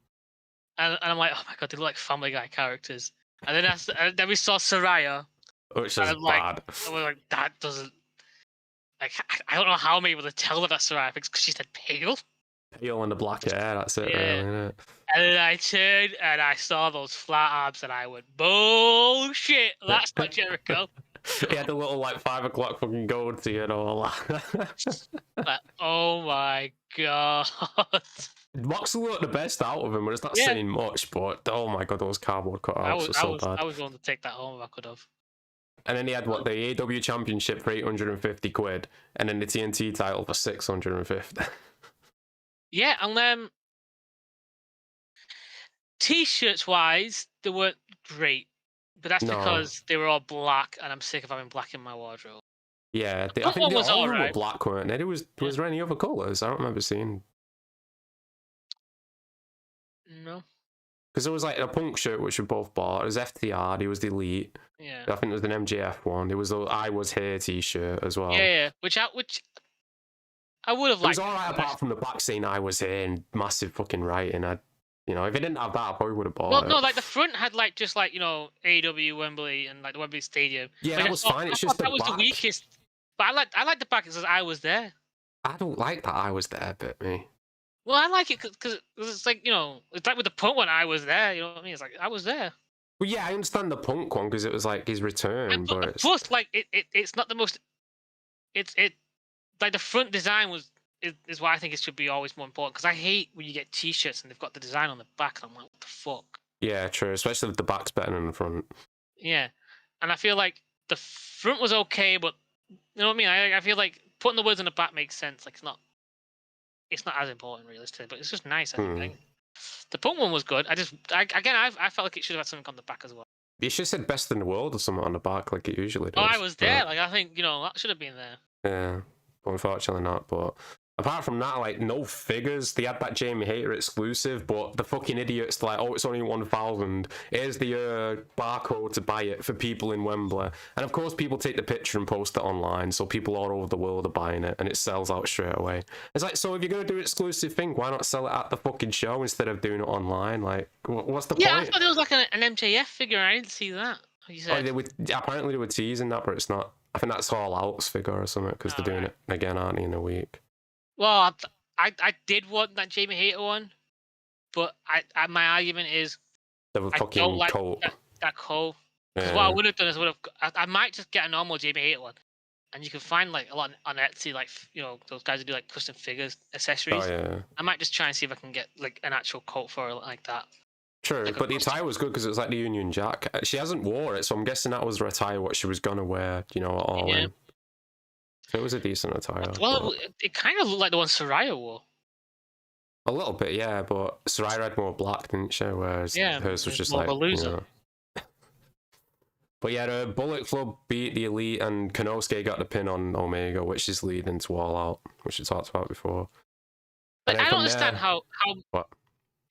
B: And I'm like, oh my god, they look like Family Guy characters. And then we saw Saraya,
A: which is bad.
B: And we're like, that doesn't. Like, I don't know how I'm able to tell that that's Saraya because she said pale.
A: Pale and the black hair. That's it, really, isn't it?
B: And then I turned and I saw those flat abs and I went, bullshit, that's not Jericho.
A: He had the little like 5 o'clock fucking goatee and all that.
B: But, oh my god.
A: Moxley looked the best out of him, but it's not saying much. But oh my god, those cardboard cutouts were so bad.
B: I was willing to take that home if I could have.
A: And then he had the AEW Championship for 850 quid, and then the TNT title for 650.
B: Yeah, and then t-shirts wise, they weren't great, but that's because they were all black, and I'm sick of having black in my wardrobe.
A: Yeah, I think they all were black, weren't they? Was there any other colours? I don't remember seeing.
B: No.
A: Because there was like a Punk shirt which we both bought. It was FTR. It was the Elite.
B: Yeah.
A: I think there was an MJF one. There was the I Was Here t-shirt as well.
B: Yeah. Which I would have liked.
A: It was alright apart from the back saying I was here and massive fucking writing. If it didn't have that, I probably would have bought it.
B: Well, no, like the front had like just like AEW Wembley and like the Wembley Stadium.
A: Yeah, that was fine. It's just the back.
B: That was the weakest. But I like the back. It says I was there.
A: I don't like that I was there bit, me.
B: Well, I like it because it's like, it's like with the Punk one, I was there, you know what I mean? It's like, I was there.
A: Well, yeah, I understand the Punk one because it was like his return, but
B: plus, like, it's not the most, like the front design is why I think it should be always more important because I hate when you get t-shirts and they've got the design on the back and I'm like, what the fuck?
A: Yeah, true, especially if the back's better than the front.
B: Yeah, and I feel like the front was okay, but, you know what I mean? I feel like putting the words on the back makes sense, like, it's not as important realistically, but it's just nice. I think. The Punk one was good. I felt like it should have had something on the back as well.
A: You should have said "Best in the World" or something on the back, like it usually does.
B: Oh, I was there. Like I think that should have been there.
A: Yeah, but unfortunately not. But apart from that, like no figures. They had that Jamie Hayter exclusive, but the fucking idiots like, oh, it's only 1,000. Here's the barcode to buy it for people in Wembley, and of course people take the picture and post it online, so people all over the world are buying it, and it sells out straight away. It's like, so if you're gonna do an exclusive thing, why not sell it at the fucking show instead of doing it online? Like, what's the point?
B: Yeah, I thought there was like an MJF figure. I didn't see that. You said.
A: Oh, apparently they were teasing that, but it's not. I think that's All Out's figure or something because they're doing it again, aren't they, in a week?
B: Well, I did want that Jamie Hayter one, but my argument is
A: I don't like
B: that coat. Because what I would have done is I might just get a normal Jamie Hayter one, and you can find like a lot on Etsy, like those guys who do like custom figures, accessories.
A: Oh yeah.
B: I might just try and see if I can get like an actual coat for her like that.
A: True, but the attire was good because it was like the Union Jack. She hasn't wore it, so I'm guessing that was her attire, what she was gonna wear, at all in. So it was a decent attire.
B: Well, it kind of looked like the one Saraya wore.
A: A little bit, yeah, but Saraya had more black, didn't she? Whereas hers was just like,
B: a loser.
A: But yeah, the Bullet Club beat the Elite, and Konosuke got the pin on Omega, which is leading to All Out, which we talked about before.
B: But I don't understand
A: what?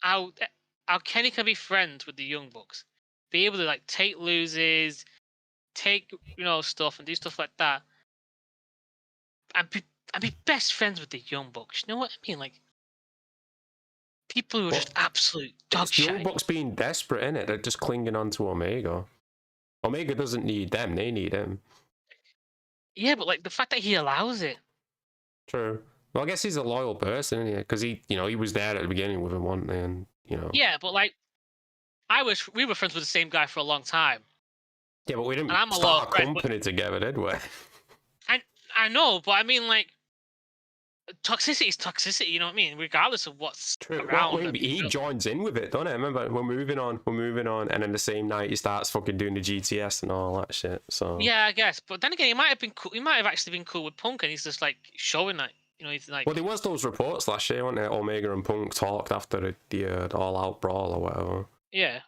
B: how Kenny can be friends with the Young Bucks, be able to like take loses, take stuff and do stuff like that, and be best friends with the Young Bucks. You know what I mean? Like people who are just absolute dog shit.
A: Young Bucks being desperate, innit? They're just clinging on to Omega. Omega doesn't need them; they need him.
B: Yeah, but like the fact that he allows it.
A: True. Well, I guess he's a loyal person, isn't he? Because he was there at the beginning with him, wasn't he? And
B: Yeah, but like, we were friends with the same guy for a long time.
A: Yeah, but we didn't start a company together, did we?
B: I know, but I mean, like, toxicity is toxicity. You know what I mean? Regardless of what's around.
A: Well, he joins in with it, doesn't he? Remember, we're moving on, and then the same night he starts fucking doing the GTS and all that shit. So
B: yeah, I guess. But then again, he might have been cool. He might have actually been cool with Punk, and he's just like showing that. He's like.
A: Well, there was those reports last year, weren't there? Omega and Punk talked after the all-out brawl or whatever.
B: Yeah.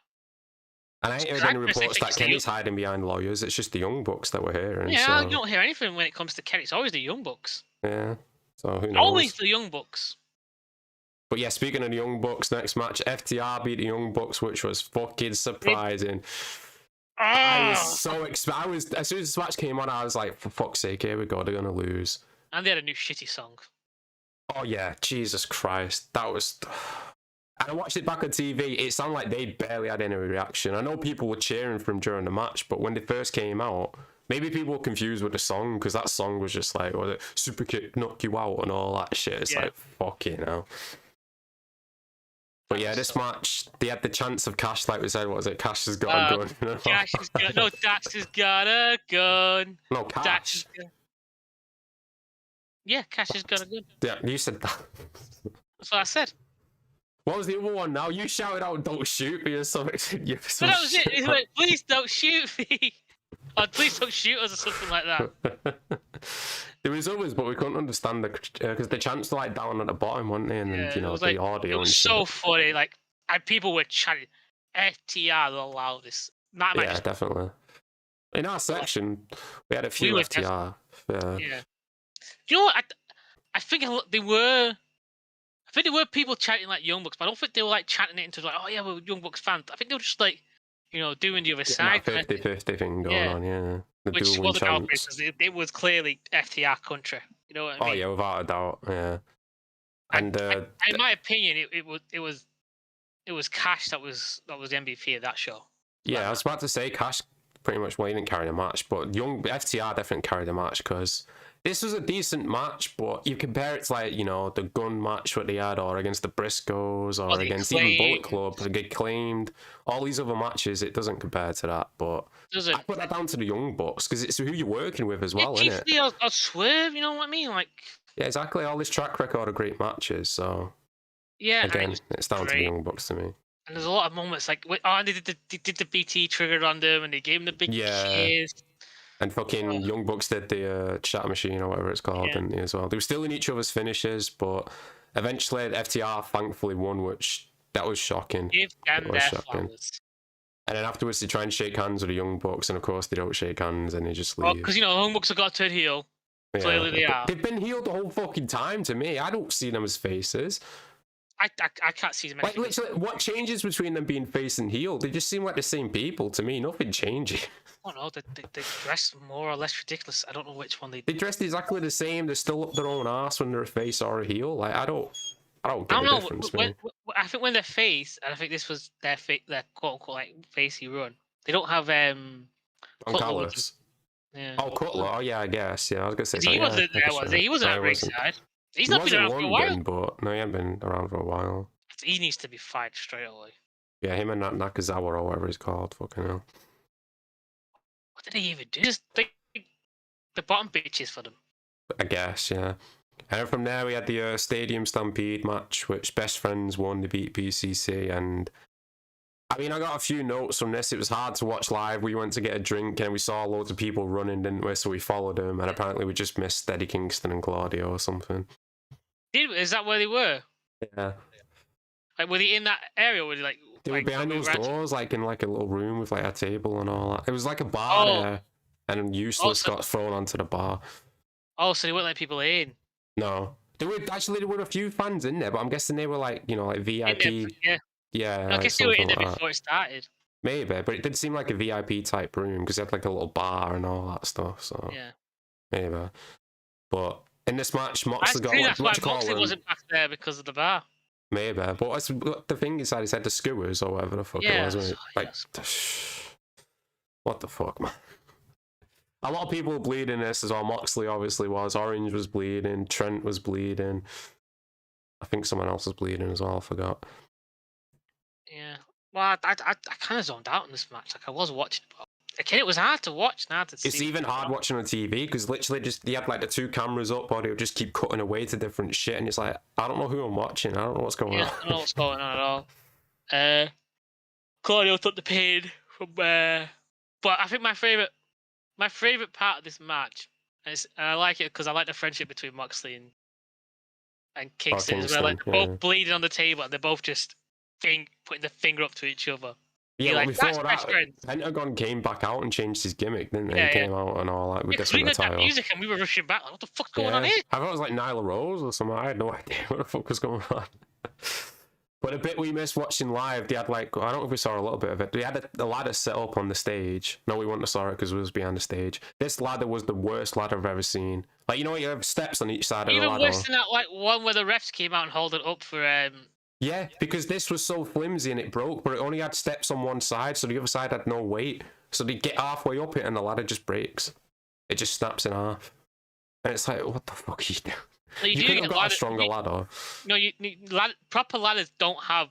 A: And I ain't heard any reports that Kenny's hiding behind lawyers. It's just the Young Bucks that we're hearing.
B: Yeah,
A: so.
B: you don't hear anything when it comes to Kenny. It's always the Young Bucks.
A: Yeah. So who knows?
B: Always the Young Bucks.
A: But yeah, speaking of the Young Bucks, next match, FTR beat the Young Bucks, which was fucking surprising. I was so excited. As soon as this match came on, I was like, for fuck's sake, here we go, they're gonna lose.
B: And they had a new shitty song.
A: Oh yeah, Jesus Christ, that was. And I watched it back on TV. It sounded like they barely had any reaction. I know people were cheering for him during the match, but when they first came out, maybe people were confused with the song because that song was just like, was it super kick, knock you out and all that shit. It's like, fucking hell. But yeah, this match, they had the chance of Cash, like we said. What was it? Cash has got a gun.
B: Cash has got Dax has got a gun.
A: No, Cash.
B: Yeah, Cash has got a gun.
A: Yeah, you said that.
B: That's what I said.
A: What was the other one now? You shouted out, "Don't shoot me" or something.
B: But that was it. He's like, please don't shoot me. Or please don't shoot us or something like that.
A: There was others, but we couldn't understand because the chants were like down at the bottom, weren't they? And the audio.
B: It was so funny. Like, and people were chanting, "FTR the loudest."
A: Yeah, definitely. In our section, we had a few FTR.
B: Yeah. You know what? I think there were people chanting like Young Bucks, but I don't think they were like chanting it into like, oh yeah, we're Young Bucks fans. I think they were just like, doing the other side.
A: 50-50 thing going on, yeah.
B: Which wasn't helping because it was clearly FTR country. You know what I mean?
A: Oh yeah, without a doubt, yeah. And
B: in my opinion, it was Cash that was the MVP of that show.
A: Yeah, I was about to say Cash pretty much he didn't carry the match, but FTR definitely carried the match because this was a decent match, but you compare it to like, the gun match what they had or against the Briscoes or against even Bullet Club, Acclaimed, all these other matches, it doesn't compare to that, but I put that down to the Young Bucks because it's who you're working with as well, isn't it?
B: I'll swerve, you know what I mean? Like,
A: yeah, exactly, all this track record of great matches, so
B: yeah,
A: again, it's down to the Young Bucks to me.
B: And there's a lot of moments like, they did the BT trigger on them and they gave them the big cheers.
A: And fucking Young Bucks did the Shatter Machine or whatever it's called, didn't they, as well? They were still in each other's finishes, but eventually FTR thankfully won, which that was shocking.
B: Give them their flowers.
A: And then afterwards they try and shake hands with the Young Bucks, and of course they don't shake hands and they just leave.
B: Because Young Bucks have got to turn heel. Clearly they are.
A: They've been healed the whole fucking time to me. I don't see them as faces.
B: I can't see them.
A: Like literally, what changes between them being face and heel? They just seem like the same people to me. Nothing changing.
B: I don't know. They dress more or less ridiculous. I don't know which one they.
A: They dressed exactly the same. They're still up their own ass when they're a face or a heel. Like I don't get the difference.
B: I think when they're face, and I think this was their quote unquote like facey run. They don't have
A: Cutler.
B: Yeah.
A: Oh, Cutler. Oh yeah, I guess. Yeah, I was gonna say.
B: He wasn't there, was he? He wasn't at ringside. He's not been around for a while.
A: But no, he hasn't been around for a while.
B: He needs to be fired straight away.
A: Yeah, him and Nakazawa or whatever he's called. Fucking hell.
B: What did he even do? Just the bottom bitches for them.
A: I guess, yeah. And then from there we had the Stadium Stampede match, which Best Friends won to beat PCC. And I mean, I got a few notes from this. It was hard to watch live. We went to get a drink and we saw loads of people running, didn't we? So we followed them, and apparently we just missed Eddie Kingston and Claudio or something.
B: Is that where they were?
A: Yeah.
B: Like, were they in that area? Or were they like
A: They were behind those doors, like in like a little room with like a table and all that. It was like a bar there, and Useless got thrown onto the bar.
B: Oh, so they wouldn't let people in?
A: No. There were a few fans in there, but I'm guessing they were like, like VIP. Yeah.
B: I guess they were in there before it started.
A: Maybe, but it did seem like a VIP type room because it had like a little bar and all that stuff. So
B: yeah,
A: maybe. But in this match, Moxley got
B: that's why Moxley wasn't back there because of the bar.
A: Maybe, but the thing is that he said the skewers or whatever the fuck it was. Wasn't it? Like, what the fuck, man? A lot of people were bleeding this as well. Moxley obviously was. Orange was bleeding. Trent was bleeding. I think someone else was bleeding as well. I forgot.
B: Yeah. Well, I kind of zoned out in this match. Like I was watching, but again, it was hard to watch.
A: It's even hard watching on TV because literally just you had like the two cameras up, or they would just keep cutting away to different shit, and it's like I don't know who I'm watching. I don't know what's going on.
B: I don't know what's going on at all. Claudio took the pain from but I think my favorite part of this match, and I like it because I like the friendship between Moxley and Kingston. Where like they're both bleeding on the table, and they're both just putting the finger up to each other.
A: Yeah, like, before that, Pentagon came back out and changed his gimmick, didn't he? He came out and all that with different attire.
B: We heard that music and we were rushing back. Like, what the fuck's going on here?
A: I thought it was like Nyla Rose or something. I had no idea what the fuck was going on. But a bit we missed watching live, they had like, I don't know if we saw a little bit of it. They had a ladder set up on the stage. No, we wouldn't have saw it because it was behind the stage. This ladder was the worst ladder I've ever seen. Like, you have steps on each side of the ladder.
B: Even worse than that, like one where the refs came out and held it up for
A: Yeah, because this was so flimsy and it broke, but it only had steps on one side, so the other side had no weight. So they get halfway up it and the ladder just breaks. It just snaps in half. And it's like, what the fuck are you doing? You could have got a stronger ladder.
B: No, proper ladders don't have,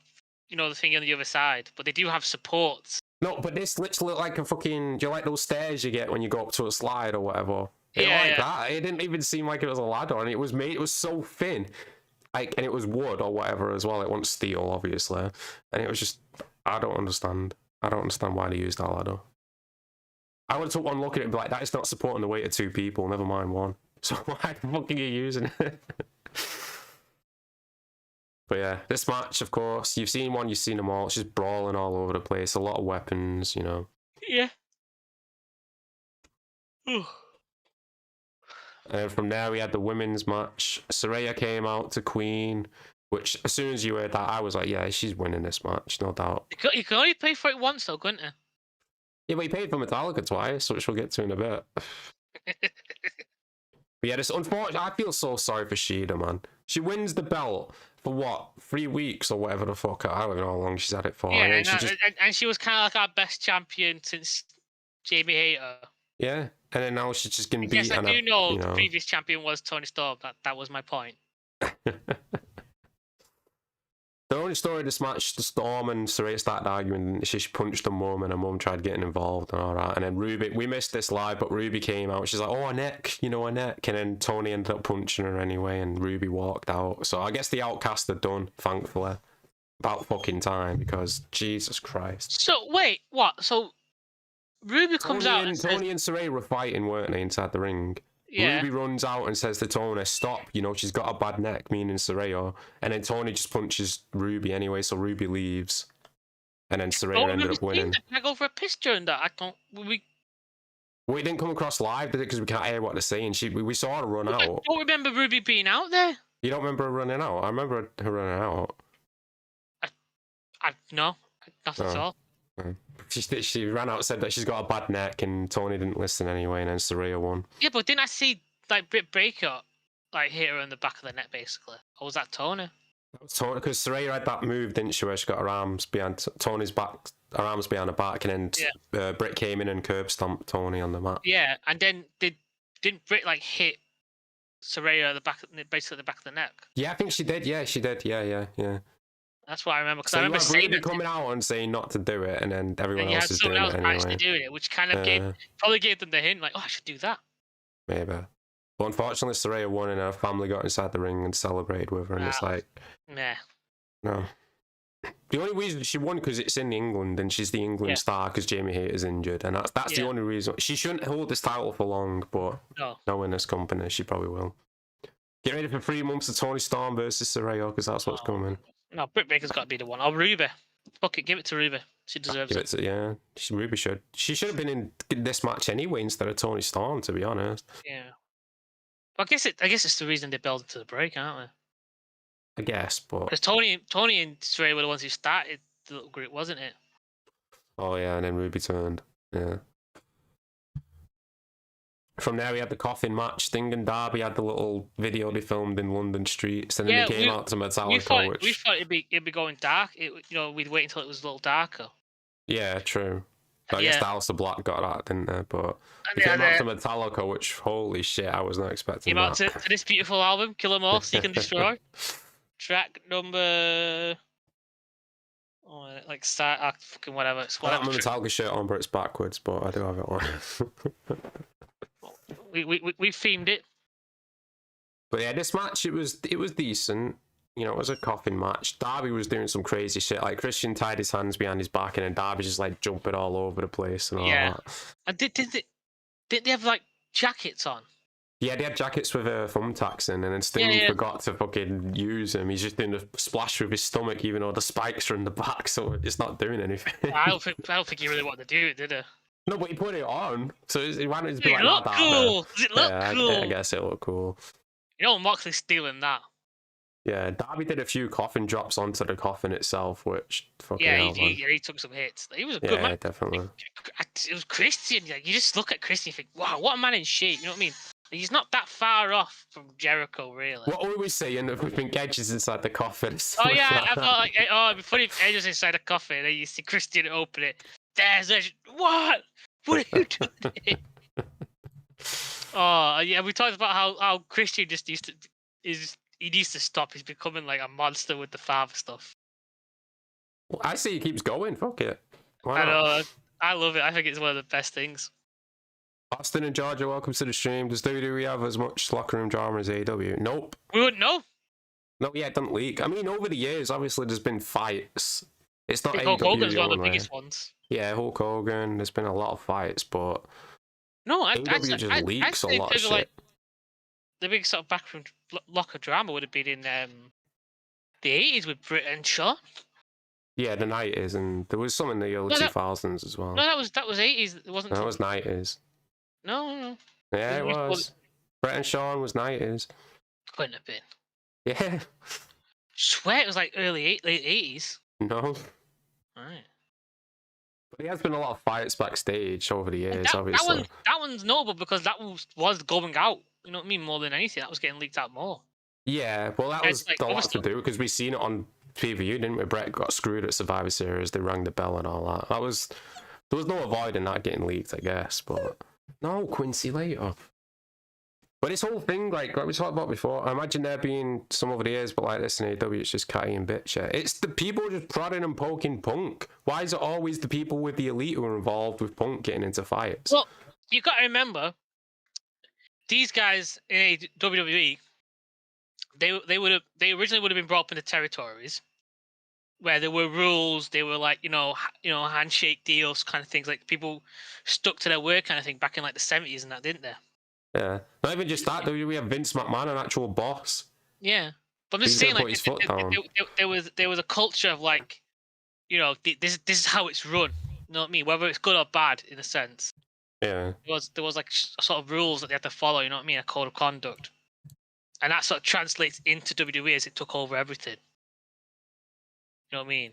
B: the thing on the other side, but they do have supports.
A: No, but this literally looked like a fucking, do you like those stairs you get when you go up to a slide or whatever? That. It didn't even seem like it was a ladder, and it was so thin. And it was wood or whatever as well. It wasn't steel, obviously. And it was just, I don't understand. I don't understand why they used that ladder. I would have took one look at it and be like, that is not supporting the weight of two people, never mind one. So why the fuck are you using it? But yeah, this match, of course, you've seen one, you've seen them all. It's just brawling all over the place. A lot of weapons,
B: Yeah.
A: And from there, we had the women's match. Saraya came out to Queen, which as soon as you heard that, I was like, yeah, she's winning this match, no doubt.
B: You can only pay for it once, though, couldn't you?
A: Yeah, but he paid for Metallica twice, which we'll get to in a bit. But yeah, it's unfortunate. I feel so sorry for Shida, man. She wins the belt for what, 3 weeks or whatever the fuck. I don't know how long she's had it for.
B: Yeah, and she was kind of like our best champion since Jamie Hayter.
A: Yeah, and then now she's just getting beat.
B: Yes, I do know the previous champion was Tony Storm. That was my point.
A: The only story of this match, the Storm and Saraya started arguing. She punched her mum, and her mum tried getting involved and all that. And then Ruby, we missed this live, but Ruby came out. She's like, "Oh, her neck, her neck." And then Tony ended up punching her anyway, and Ruby walked out. So I guess the Outcast are done, thankfully. About fucking time, because Jesus Christ.
B: So wait, what? So Ruby comes out and
A: Tony and Saraya were fighting, weren't they, inside the ring? Yeah. Ruby runs out and says to Tony, "Stop, she's got a bad neck," meaning Saraya. And then Tony just punches Ruby anyway, so Ruby leaves. And then Saraya ended up winning.
B: Can I go for a piss during that?
A: Well, it didn't come across live, did it? Because we can't hear what they're saying. We saw her run out. I
B: don't remember Ruby being out there.
A: You don't remember her running out? I remember her running out.
B: No, nothing at all.
A: She ran out and said that she's got a bad neck, and Tony didn't listen anyway, and then Saraya won.
B: Yeah, but didn't I see Britt Baker hit her in the back of the neck basically? Or was that Tony?
A: That was Tony, because Saraya had that move, didn't she, where she got her arms behind Tony's back, her arms behind her back, and then Britt came in and curb stomped Tony on the mat.
B: Yeah, and then didn't Britt hit Saraya basically the back of the neck?
A: Yeah, I think she did. Yeah, she did. Yeah.
B: That's what I remember, because I remember
A: saying it coming out and saying not to do it, and then everyone else is doing it anyway.
B: Actually doing it, which kind of probably gave them the hint, like, oh, I should do that.
A: Maybe, but unfortunately, Saraya won, and her family got inside the ring and celebrated with her, and it's like,
B: nah,
A: no. The only reason she won because it's in England, and she's the England star because Jamie Hayter's injured, and that's the only reason. She shouldn't hold this title for long, but knowing this company, she probably will. Get ready for 3 months of Tony Storm versus Saraya, because that's what's coming.
B: No, Britt Baker's got to be the one. Or Ruby. Fuck it, give it to Ruby. She deserves it.
A: Yeah, Ruby should. She should have been in this match anyway instead of Toni Storm, to be honest.
B: Yeah. I guess it's the reason they built into the break, aren't
A: I guess, but
B: because Tony and Stray were the ones who started the little group, wasn't it?
A: oh yeah, and then Ruby turned. Yeah. From there, we had the coffin match. Sting and Darby had the little video they filmed in London streets, and then they came out to Metallica.
B: We thought it'd be going dark. We'd wait until it was a little darker.
A: Yeah, true. I guess the House of Black got that, didn't they? But they came out to Metallica, which, holy shit, I was not expecting
B: came out to this beautiful album, Kill 'Em All, Seek and Destroy. Track number... Oh, like start fucking whatever. It's
A: I don't have a Metallica shirt on, but it's backwards, but I do have it on.
B: we themed it.
A: But yeah, this match, it was decent. You know, it was a coffin match. Darby was doing some crazy shit. Like, Christian tied his hands behind his back, and then Darby just, like, jumping all over the place and all that.
B: And did they have, like, jackets on?
A: Yeah, they had jackets with thumbtacks in, and then Sting forgot to fucking use them. He's just doing a splash with his stomach, even though the spikes are in the back, so it's not doing anything.
B: I don't think he really wanted to do it, did he?
A: No, but he put it on, so he wanted to be
B: like,
A: it looked
B: cool. Does it look cool?
A: I guess it looked cool.
B: You know, Moxley's stealing that.
A: Yeah, Darby did a few coffin drops onto the coffin itself, which fucking
B: he took some hits. He was a good man.
A: Yeah, definitely.
B: It was Christian. Like, you just look at Christian and think, wow, what a man in shape. You know what I mean? He's not that far off from Jericho, really.
A: What were we saying? If we think Edge is inside the coffin?
B: Oh yeah, I thought it'd be funny if Edge was inside the coffin and then you see Christian open it. There's Edge. What? What are you doing? Oh yeah, we talked about how Christian just he needs to stop. He's becoming like a monster with the father stuff.
A: Well, I see he keeps going. Fuck it. Why
B: I
A: not?
B: know. I love it. I think it's one of the best things.
A: Austin and Georgia, welcome to the stream. Does WWE have as much locker room drama as AEW? Nope.
B: We wouldn't know.
A: No, yeah, it doesn't leak. I mean, over the years, obviously, there's been fights. It's not AEW.
B: Hulk Hogan's one of the biggest ones.
A: Yeah, Hulk Hogan. There's been a lot of fights, but
B: no,
A: AEW just leaks a lot of shit.
B: Like, the big sort of backroom locker drama would have been in the 80s with Britt and Shawn.
A: Yeah, the 90s, and there was some in the early 2000s as well.
B: No, that was 80s. It wasn't.
A: That was 90s.
B: No.
A: Yeah, it was. Brett and Shawn was 90s.
B: Couldn't have been.
A: Yeah.
B: Swear it was like late 80s.
A: No.
B: Right.
A: But there has been a lot of fights backstage over the years, obviously.
B: That one's notable because that was going out. You know what I mean? More than anything, that was getting leaked out more.
A: Yeah, well, that was a lot to do because we seen it on pay-per-view, didn't we? Brett got screwed at Survivor Series. They rang the bell and all that. There was no avoiding that getting leaked, I guess. But no, Quincy later. But this whole thing, like we talked about before, I imagine there being some over the years, but like this in AEW, it's just catty and bitch. Yeah. It's the people just prodding and poking Punk. Why is it always the people with the elite who are involved with Punk getting into fights?
B: Well, you got to remember, these guys in WWE, they originally would have been brought up in the territories where there were rules. They were like handshake deals, kind of things, like people stuck to their word, kind of thing, back in like the 70s and that, didn't they?
A: Yeah, not even just that. We have Vince McMahon, an actual boss.
B: Yeah, but I'm just saying, like, there was a culture of like, this is how it's run. You know what I mean? Whether it's good or bad, in a sense.
A: Yeah.
B: There was like sort of rules that they had to follow. You know what I mean? A code of conduct, and that sort of translates into WWE as it took over everything. You know what I mean?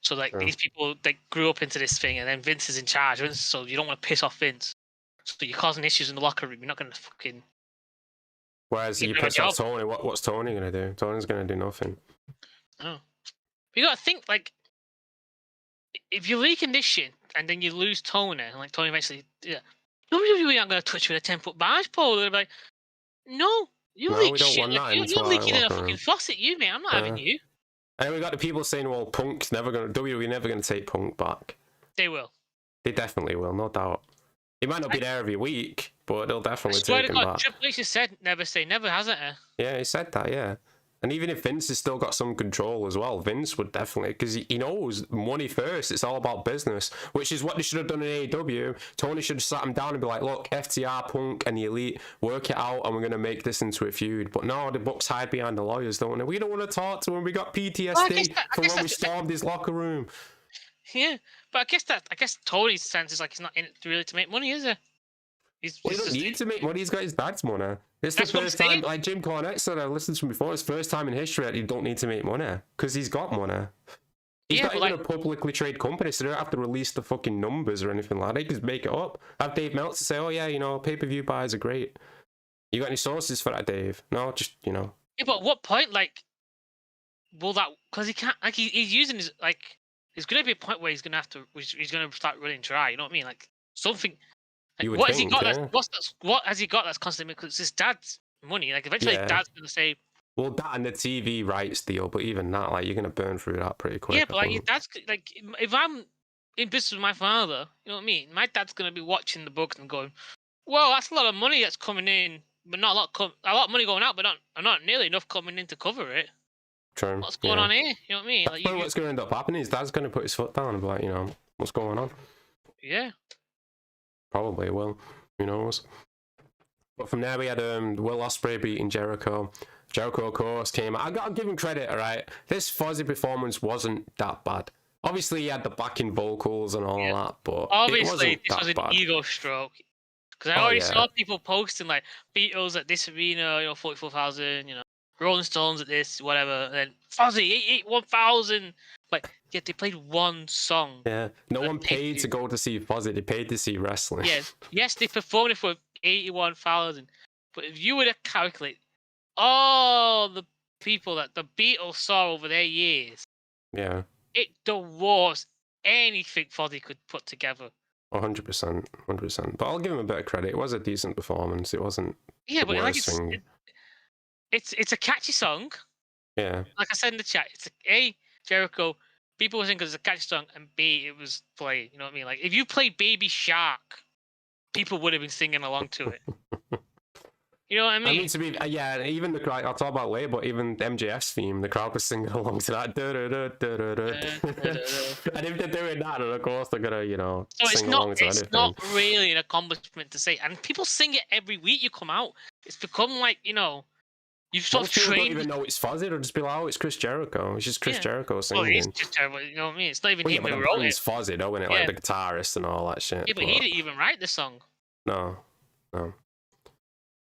B: So like these people, they grew up into this thing, and then Vince is in charge. So you don't want to piss off Vince. So you're causing issues in the locker room. You're not going to fucking.
A: Whereas you piss off Tony, what's Tony going to do? Tony's going to do nothing.
B: Oh. But you got to think, like, if you're leaking this shit and then you lose Tony, and like Tony eventually, WWE aren't going to touch you with a 10-foot barge pole. They're like, no, you leak shit. You're leaking in a fucking faucet, you, mate. I'm not having you.
A: And we got the people saying, well, WWE never going to take Punk back.
B: They will.
A: They definitely will, no doubt. He might not be there every week, but they'll definitely take him back.
B: Triple H has said never say never, hasn't he?
A: Yeah, he said that, yeah. And even if Vince has still got some control as well, Vince would definitely, because he knows money first. It's all about business, which is what they should have done in AEW. Tony should have sat him down and be like, look, FTR, Punk, and the Elite, work it out, and we're going to make this into a feud. But no, the Bucks hide behind the lawyers, don't they? We don't want to talk to him. We got PTSD from when we stormed his locker room.
B: Yeah, but I guess Tony's sense is like he's not in it really to make money, is he?
A: He doesn't need to make money. He's got his dad's money. It's the first time, like Jim Cornette said, I listened to him before, it's the first time in history that you don't need to make money because he's got money. He's not even a publicly traded company, so they don't have to release the fucking numbers or anything like that. They just make it up. Have Dave Meltzer say, oh yeah, you know, pay-per-view buys are great. You got any sources for that, Dave? No, just, you know.
B: Yeah, but at what point, like, will that, because he can't, like, he's using his, like, there's going to be a point where he's going to start running dry, you know what I mean? Like, something. Like, what has he got? What has he got that's constantly? Because it's his dad's money. Like eventually, Dad's gonna say.
A: Well, that and the TV rights deal, but even that, like, you're gonna burn through that pretty quick.
B: Yeah, but like, your dad's like, if I'm in business with my father, you know what I mean? My dad's gonna be watching the books and going, "Well, that's a lot of money that's coming in, but not a lot. A lot of money going out, but not nearly enough coming in to cover it."
A: True.
B: What's going on here? You know what I mean?
A: That's like, what's going to end up happening is Dad's gonna put his foot down and be like, you know, what's going on?
B: Yeah.
A: Probably will. Who knows? But from there we had Will Ospreay beating Jericho. Jericho, of course, came out. I gotta give him credit, alright? This Fozzy performance wasn't that bad. Obviously, he had the backing vocals and all that, but
B: obviously,
A: it wasn't
B: this was
A: bad.
B: an ego stroke. Because I already saw people posting like Beatles at this arena, you know, 44,000, you know, Rolling Stones at this, whatever. And then Fozzy, 1,000. Like, yet they played one song.
A: Yeah, no one paid to go to see Fozzy. They paid to see wrestling.
B: Yeah, yes, they performed it for 81,000. But if you were to calculate all the people that the Beatles saw over their years,
A: yeah,
B: it dwarfs anything Fozzy could put together.
A: 100%, 100%. But I'll give him a bit of credit. It was a decent performance. It wasn't.
B: Yeah, but like it's a catchy song.
A: Yeah.
B: Like I said in the chat, it's Jericho. People were saying because it's a catchy song, and B, it was played. You know what I mean? Like if you played Baby Shark, people would have been singing along to it. You know what I mean?
A: I mean, to be, yeah, even the crowd, I'll talk about later, but even MJF's theme, the crowd was singing along to that. And if they're doing that, then of course they're gonna, you know, sing along to anything.
B: It's not really an accomplishment to say. And people sing it every week you come out. It's become like, you know, you've sort of trained.
A: Don't even know it's Fozzy. They'll just be like, oh, it's Chris Jericho. It's just Chris Jericho singing.
B: Well, it's just Jericho, you know what I mean? It's not even him who wrote it.
A: It's Fozzy, though, isn't it? Like the guitarist and all that shit.
B: Yeah, but he didn't even write the song.
A: No.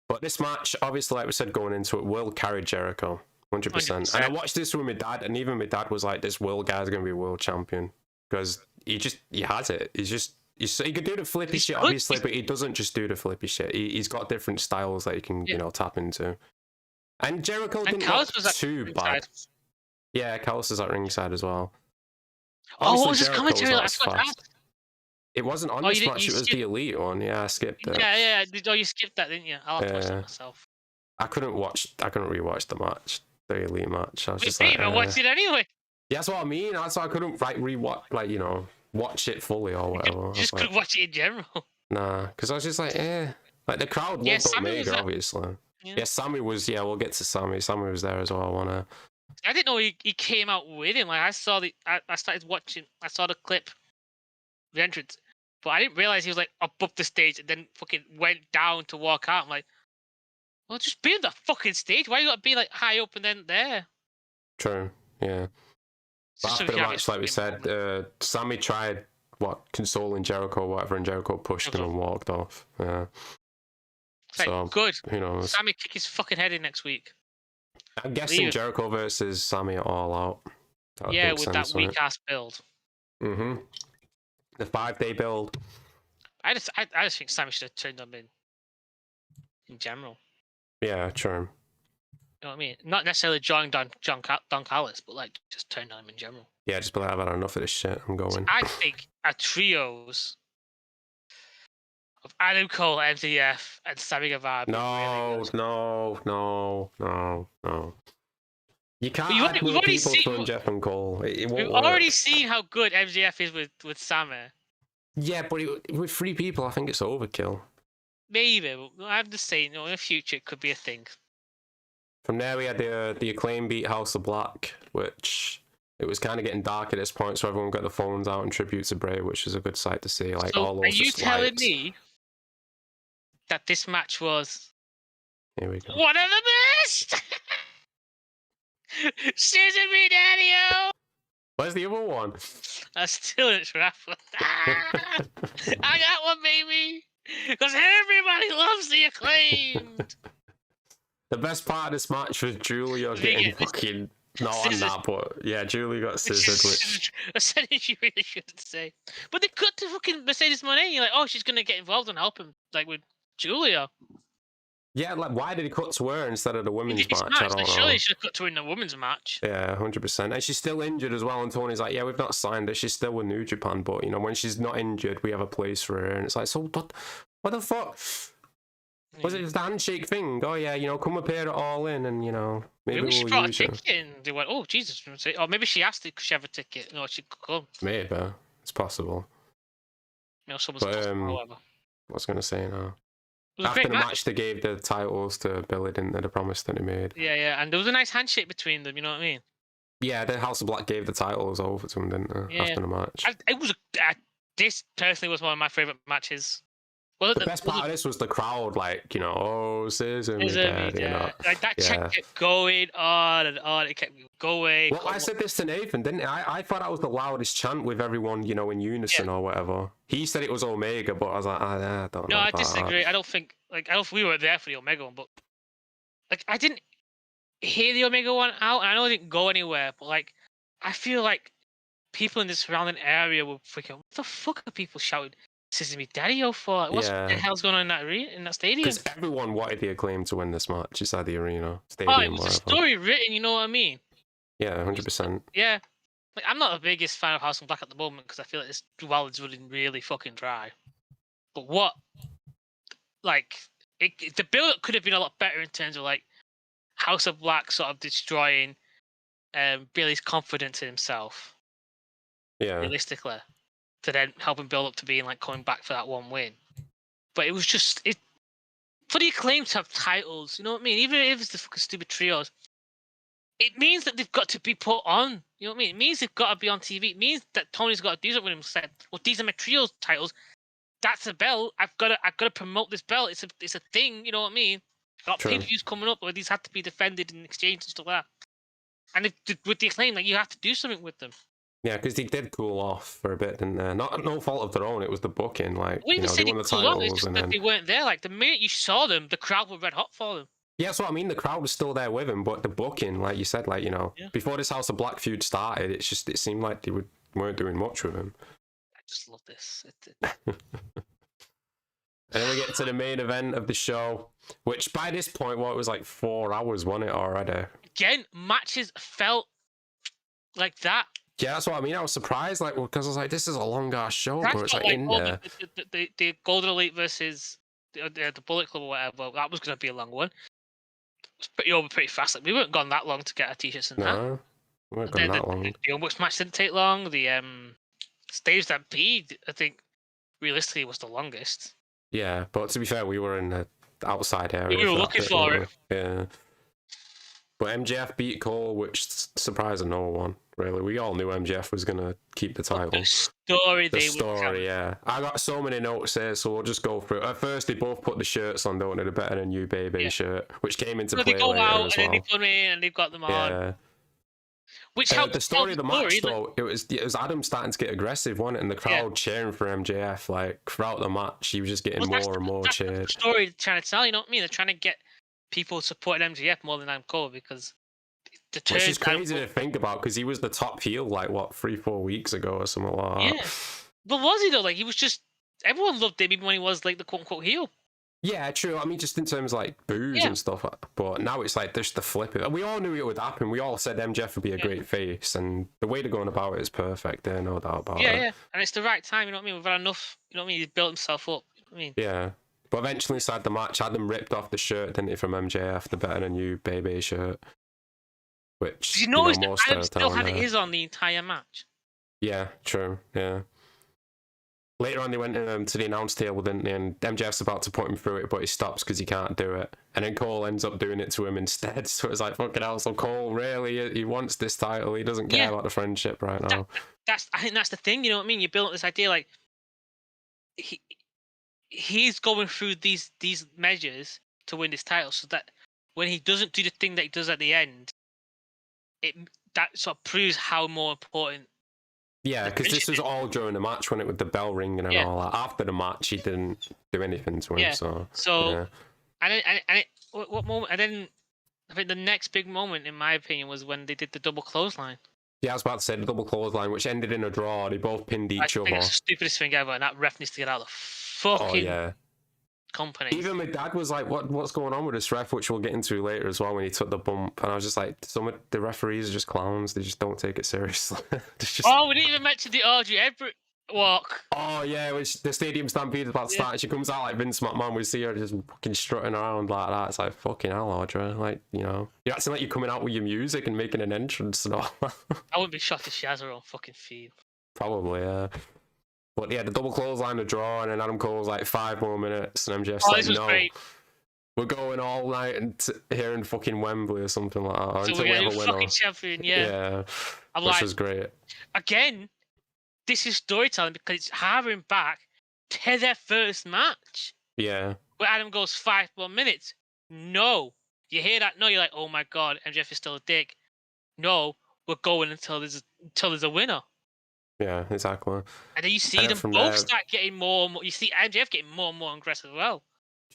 A: But this match, obviously, like we said going into it, Will carried Jericho, 100%. And I watched this with my dad, and even my dad was like, this Will guy's going to be world champion. Because he has it. He could do the flippy shit, obviously, but he doesn't just do the flippy shit. He's got different styles that he can, you know, tap into. And Jericho didn't look too bad. Yeah, Callis is at ringside as well.
B: Obviously, what was his commentary like?
A: It wasn't on this match, it was the Elite one. Yeah, I skipped it.
B: Yeah. Oh, you skipped that, didn't you? I'll have to watch that myself.
A: I couldn't rewatch the match, the Elite match. I was just
B: like, watch it anyway.
A: Yeah, that's what I mean. That's why I couldn't rewatch, like, you know, watch it fully or whatever.
B: You just couldn't watch it in general.
A: Nah, because I was just like, like the crowd loved Omega, obviously. Yeah, Sammy was. Yeah, we'll get to Sammy. Sammy was there as well.
B: I didn't know he came out with him. Like I started watching. I saw the clip, the entrance, but I didn't realize he was like above the stage and then fucking went down to walk out. I'm like, well, just be on the fucking stage. Why you gotta be like high up and then there?
A: True. Yeah. But after the match, like we said, Sammy tried consoling Jericho or whatever, and Jericho pushed him and walked off. Yeah.
B: So good.
A: Who knows?
B: Sammy kick his fucking head in next week.
A: I'm guessing Jericho versus Sammy are all out.
B: Yeah, with that weak ass build.
A: The 5-day build.
B: I just think Sammy should have turned him in general.
A: Yeah, true.
B: You know what I mean? Not necessarily Don Callis, but like just turn on him in general.
A: Yeah, just be like, I've had enough of this shit. I'm going.
B: I think a trios of Adam Cole, MJF, and Sammy Guevara.
A: No. You can't add more people from Jeff and Cole.
B: We've already seen how good MJF is with Sammy.
A: Yeah, but with 3 people, I think it's overkill.
B: Maybe, but I'm just saying, in the future, it could be a thing.
A: From there, we had the Acclaim beat House of Black, which it was kind of getting dark at this point, so everyone got the phones out in tribute to Bray, which is a good sight to see. Like,
B: So
A: all
B: are
A: those
B: you
A: just
B: telling
A: lights.
B: me that this match was
A: Here we go.
B: one of the best? Scissor me, Daddy-o!
A: Where's the other one?
B: I still it's raffle. I got one, baby! Because everybody loves the Acclaimed!
A: The best part of this match was Julia getting fucking... Not on that, but yeah, Julia got scissored, which...
B: A sentence you really shouldn't say. But they cut to fucking Mercedes Moné, you're like, oh, she's gonna get involved and help him, like, with Julia.
A: Yeah, like, why did he cut to her instead of the women's match? I don't know.
B: Surely he should have cut to her in the women's match.
A: Yeah, 100%. And she's still injured as well, and Tony's like, yeah, we've not signed her, she's still with New Japan, but, you know, when she's not injured, we have a place for her, and it's like, so, what the fuck? Was it just a handshake thing? Oh, yeah, you know, come up here at All In, and, you know, maybe
B: she
A: we'll
B: brought a
A: use her.
B: ticket and they went, oh, Jesus. Or maybe she asked it because she have a ticket. No, she could come.
A: Maybe. It's possible.
B: You know, someone's
A: But,
B: whatever.
A: what was I going to say now?
B: It was a
A: After
B: great
A: the
B: match.
A: match, they gave the titles to Billy, didn't they? The promise that he made.
B: Yeah, and there was a nice handshake between them, you know what I mean?
A: Yeah, the House of Black gave the titles over to him, didn't they?
B: Yeah.
A: After the match.
B: This personally was one of my favourite matches. Well,
A: The best part of this was the crowd, like, you know, oh, Scissor me, Dad, you know.
B: Like, that
A: Yeah.
B: chant kept going on and on. It kept going.
A: Well, I said this to Nathan, didn't I? I thought that was the loudest chant with everyone, you know, in unison or whatever. He said it was Omega, but I was like, I don't know.
B: No, I
A: about
B: disagree.
A: that.
B: I don't think we were there for the Omega one, but like I didn't hear the Omega one out, and I know it didn't go anywhere, but like I feel like people in the surrounding area were freaking. What the fuck are people shouting "Scissor me, Daddy-o" for? Like, what the hell's going on in that stadium?
A: Because everyone wanted the Acclaim to win this match inside the arena,
B: Oh,
A: stadium,
B: it was a
A: whatever.
B: story written. You know what I mean?
A: Yeah, 100%.
B: Yeah. Like, I'm not the biggest fan of House of Black at the moment because I feel like this well is running really fucking dry. But what, like, the build-up could have been a lot better in terms of like House of Black sort of destroying Billy's confidence in himself.
A: Yeah.
B: Realistically, to then help him build up to being like coming back for that one win. But it was just for the Acclaim to have titles. You know what I mean? Even if it's the fucking stupid trios. It means that they've got to be put on. You know what I mean? It means they've got to be on TV. It means that Tony's got to do something with him. Said, well, these are my trios titles. That's a belt. I've got to promote this belt. It's a thing. You know what I mean? I've got pay-per-views coming up where these have to be defended and exchanged and stuff like that. And with the Acclaim, like you have to do something with them.
A: Yeah, because they did cool off for a bit, didn't they? No fault of their own. It was the booking. Like,
B: Well,
A: you know, they won the titles,
B: it's just
A: and
B: that
A: then
B: they weren't there. Like the minute you saw them, the crowd were red hot for them.
A: yeah, that's what I mean. The crowd was still there with him, but the booking, like you said, like, you know, before this House of Black feud started, it seemed like they weren't doing much with him.
B: I just love this.
A: And then we get to the main event of the show, which by this point, it was like 4 hours, wasn't it, already?
B: Again, matches felt like that.
A: Yeah, that's what I mean. I was surprised, like, because I was like, this is a long ass show, but it's like in there.
B: The Golden Elite versus the Bullet Club or whatever, that was going to be a long one. It was pretty fast. Like, we weren't gone that long to get our t-shirts and that.
A: No, we weren't gone that long.
B: The Young Bucks match didn't take long. The Stage Stampede, I think, realistically was the longest.
A: Yeah, but to be fair, we were in the outside area.
B: We were looking for it.
A: Yeah. But MJF beat Cole, which surprised no one, really. We all knew MJF was going to keep the title.
B: The story,
A: yeah. I got so many notes here, so we'll just go through it. At first, they both put the shirts on, don't they? The Better Than You Baby shirt, which came into play
B: they go
A: later
B: out
A: as
B: and
A: well.
B: then they come in and they've got them on.
A: Yeah.
B: Which helped
A: the story of the match, though, it was Adam starting to get aggressive, wasn't it? And the crowd cheering for MJF, like, throughout the match, he was just getting more and more cheered.
B: That's the story they're trying to tell, you know what I mean? They're trying to get people supporting MJF more than Adam Cole because
A: which is crazy to think about because he was the top heel, like, what, 3-4 weeks ago or something like that.
B: Yeah. But was he, though? Like, he was just... Everyone loved him even when he was, like, the quote-unquote heel.
A: Yeah, true. I mean, just in terms of, like, booze and stuff. But now it's like, just the flip. We all knew it would happen. We all said MJF would be a great face. And the way they're going about it is perfect there, no doubt about it.
B: Yeah. And it's the right time, you know what I mean? We've had enough, you know what I mean? He's built himself up, you know what I mean?
A: Yeah. But eventually inside the match, Adam ripped off the shirt, didn't he, from MJF, the Better Than You Baby shirt. Which,
B: Did you notice that Adam still had his on the entire match?
A: Yeah, true, yeah. Later on, they went to the announce table, didn't they? And MJF's about to put him through it, but he stops because he can't do it. And then Cole ends up doing it to him instead. So it's like, fucking hell. So Cole, really, he wants this title. He doesn't care about the friendship right now.
B: I think that's the thing, you know what I mean? You build this idea, like, he's going through these measures to win this title, so that when he doesn't do the thing that he does at the end, that sort of proves how more important.
A: Yeah, because this was all during the match, when it with the bell ringing and all that. After the match, he didn't do anything to him. So
B: what moment? And then I think the next big moment, in my opinion, was when they did the double clothesline.
A: Yeah, I was about to say the double clothesline, which ended in a draw. They both pinned each other.
B: That's the stupidest thing ever, and that ref needs to get out of the fucking company.
A: Even my dad was like, what's going on with this ref, which we'll get into later as well when he took the bump. And I was just like, some of the referees are just clowns. They just don't take it seriously.
B: Oh, we didn't even mention the Audrey Everett walk.
A: Oh, yeah, which the Stadium Stampede is about to start. And she comes out like Vince McMahon. We see her just fucking strutting around like that. It's like, fucking hell, Audrey. Like, you know, you're acting like you're coming out with your music and making an entrance and all.
B: I wouldn't be shocked if she has her own fucking feed.
A: Probably, yeah. But yeah, the double clothesline, the draw, and then Adam Cole's like 5 more minutes, and MJF's like, no,
B: great.
A: We're going all night here in fucking Wembley or something like that.
B: So
A: until
B: we're
A: we have a winner.
B: fucking champion, yeah.
A: Which was great.
B: Again, this is storytelling because it's harboring back to their first match.
A: Yeah.
B: Where Adam goes 5 more minutes. No. You hear that? No, you're like, oh my god, MJF is still a dick. No, we're going until there's a winner.
A: Yeah, exactly.
B: And then you see them both start getting more and more. You see MJF getting more and more aggressive as well.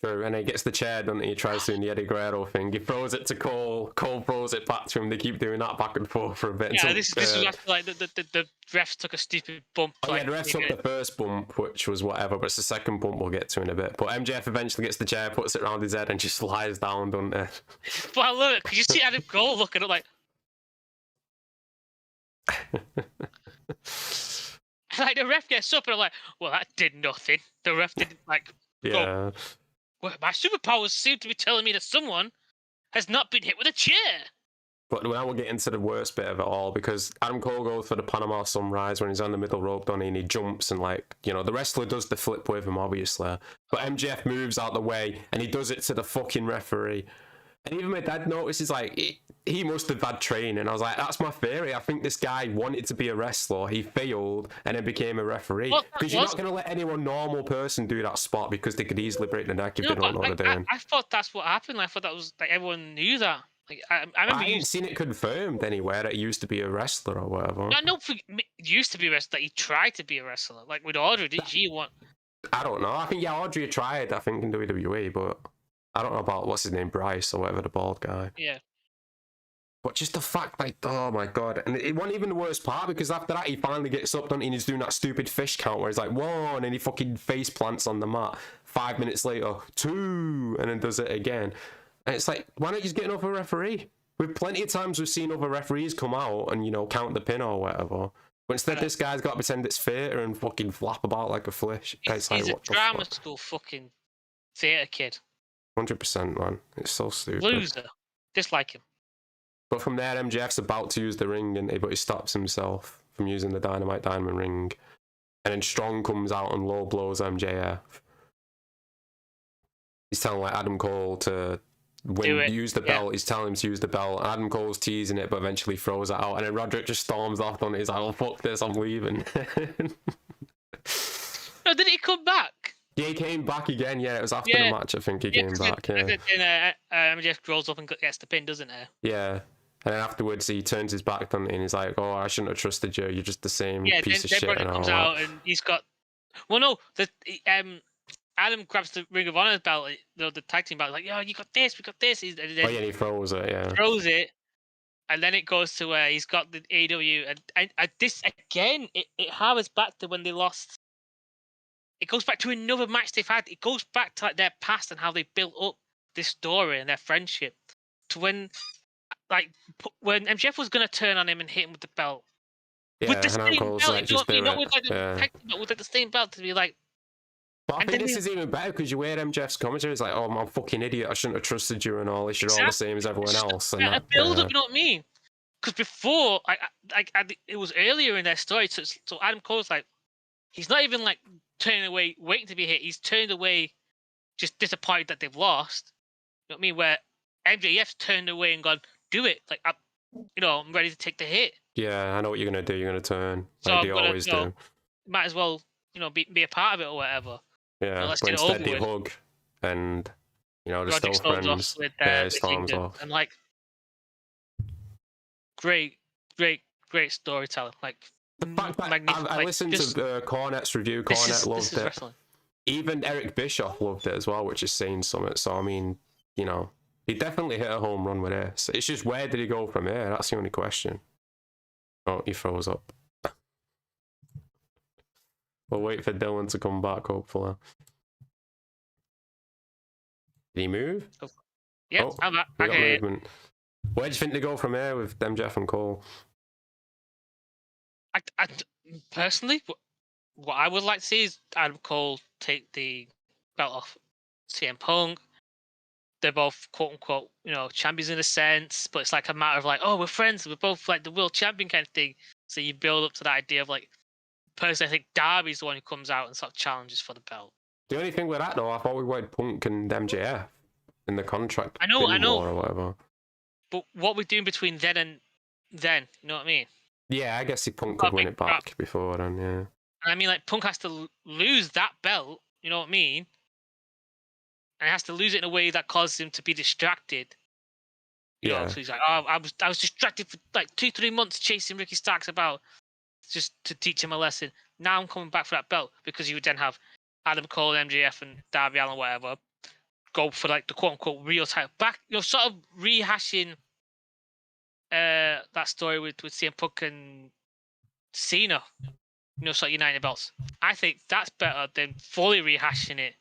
A: True, and he gets the chair, doesn't he? He tries doing the Eddie Guerrero thing. He throws it to Cole. Cole throws it back to him. They keep doing that back and forth for a bit.
B: Yeah, this was after like the refs took a stupid bump.
A: Oh, yeah, the refs took the first bump, which was whatever, but it's the second bump we'll get to in a bit. But MJF eventually gets the chair, puts it around his head, and just slides down, doesn't it?
B: But I love it, because you see Adam Cole looking up like... Like, the ref gets up and I'm like, well, that did nothing. The ref didn't, like, go, well, my superpowers seem to be telling me that someone has not been hit with a chair.
A: But now we'll get into the worst bit of it all, because Adam Cole goes for the Panama Sunrise when he's on the middle rope, doesn't he? And he jumps and, like, you know, the wrestler does the flip with him, obviously. But MJF moves out the way and he does it to the fucking referee. And even my dad notices, like, he must have had training. I was like, that's my theory. I think this guy wanted to be a wrestler. He failed and then became a referee. Because you're not going to let any normal person do that spot, because they could easily break the neck if they don't know what they're doing.
B: I thought that's what happened. I thought that was, like, everyone knew that. Like, I remember
A: I haven't seen it confirmed anywhere that he used to be a wrestler or whatever.
B: I know used to be a wrestler. That he tried to be a wrestler. Like, with Audrey, did she want...
A: I don't know. I think, yeah, Audrey tried, I think, in WWE, but... I don't know about, what's his name, Bryce or whatever, the bald guy.
B: Yeah.
A: But just the fact, like, oh my god. And it wasn't even the worst part, because after that he finally gets up, and he's doing that stupid fish count where he's like, 1, and he fucking face plants on the mat. 5 minutes later, 2, and then does it again. And it's like, why don't you just get another referee? With plenty of times we've seen other referees come out and, you know, count the pin or whatever. But instead this guy's got to pretend it's theatre and fucking flap about like a fish.
B: He's a drama school fucking theatre kid.
A: 100%, man. It's so stupid.
B: Loser. Dislike him.
A: But from there, MJF's about to use the ring, but he stops himself from using the Dynamite Diamond ring. And then Strong comes out and low blows MJF. He's telling like Adam Cole to use the belt. He's telling him to use the belt. Adam Cole's teasing it, but eventually throws it out. And then Roderick just storms off on it. He's like, oh, fuck this, I'm leaving.
B: No, did he come back?
A: Yeah, he came back again. Yeah, it was after the match, I think he came back.
B: And MJF rolls up and gets the pin, doesn't he?
A: Yeah. And then afterwards, he turns his back on it and he's like, oh, I shouldn't have trusted you. You're just the same piece of shit. Yeah, then
B: comes out and he's got... Well, no, Adam grabs the Ring of Honor belt, the tag team belt, like, yo, you got this, we got this. And then
A: he throws it,
B: Throws it. And then it goes to where he's got the AEW. And this, again, it harvers back to when they lost... It goes back to another match they've had. It goes back to like their past and how they built up this story and their friendship. To when MJF was gonna turn on him and hit him with the belt, with the same belt, not with like the same belt, to be like.
A: But I think this is even better, because you hear MJF's commentary. It's like, oh, I'm a fucking idiot. I shouldn't have trusted you and all. You're all the same as everyone else. And
B: a build up, you know what I mean? Because before, it was earlier in their story. So Adam Cole's like, he's not even like turning away, waiting to be hit. He's turned away, just disappointed that they've lost. You know what I mean? Where MJF's turned away and gone, do it. Like, I'm ready to take the hit.
A: Yeah, I know what you're gonna do. You're gonna turn,
B: So
A: like
B: I'm
A: they
B: gonna,
A: always do.
B: Might as well, be a part of it or whatever.
A: Yeah,
B: let's
A: but
B: get it
A: instead
B: over
A: they
B: with.
A: hug and they're
B: Roderick
A: still
B: storms
A: friends.
B: off with
A: storms off.
B: And like, great storytelling. Like,
A: The fact that
B: magnificent.
A: I listened to Cornette's review. Cornet loved it.
B: Wrestling.
A: Even Eric Bischoff loved it as well, which is saying something. So I mean, he definitely hit a home run with this. It's just where did he go from here? That's the only question. Oh, he froze up. We'll wait for Dylan to come back, hopefully. Did he move?
B: Yeah, I'm back.
A: We got movement. Where do you think they go from here with MJF and Cole?
B: I personally, what I would like to see is Adam Cole take the belt off CM Punk. They're both quote unquote, champions in a sense, but it's like a matter of like, oh, we're friends, we're both like the world champion kind of thing. So you build up to that idea of like, personally, I think Darby's the one who comes out and sort of challenges for the belt.
A: The only thing with that though, I thought we wanted Punk and MJF in the contract.
B: I know,
A: or whatever.
B: But what we're doing between then and then, you know what I mean?
A: Yeah, I guess if Punk could win it back before then, yeah.
B: And I mean, like, Punk has to lose that belt, you know what I mean? And he has to lose it in a way that causes him to be distracted. So he's like, oh, I was distracted for like 2-3 months chasing Ricky Starks about just to teach him a lesson. Now I'm coming back for that belt because you would then have Adam Cole, MJF, and Darby Allin, whatever, go for like the quote unquote real title back. Sort of rehashing that story with CM Punk and Cena. Sort of uniting belts. I think that's better than fully rehashing it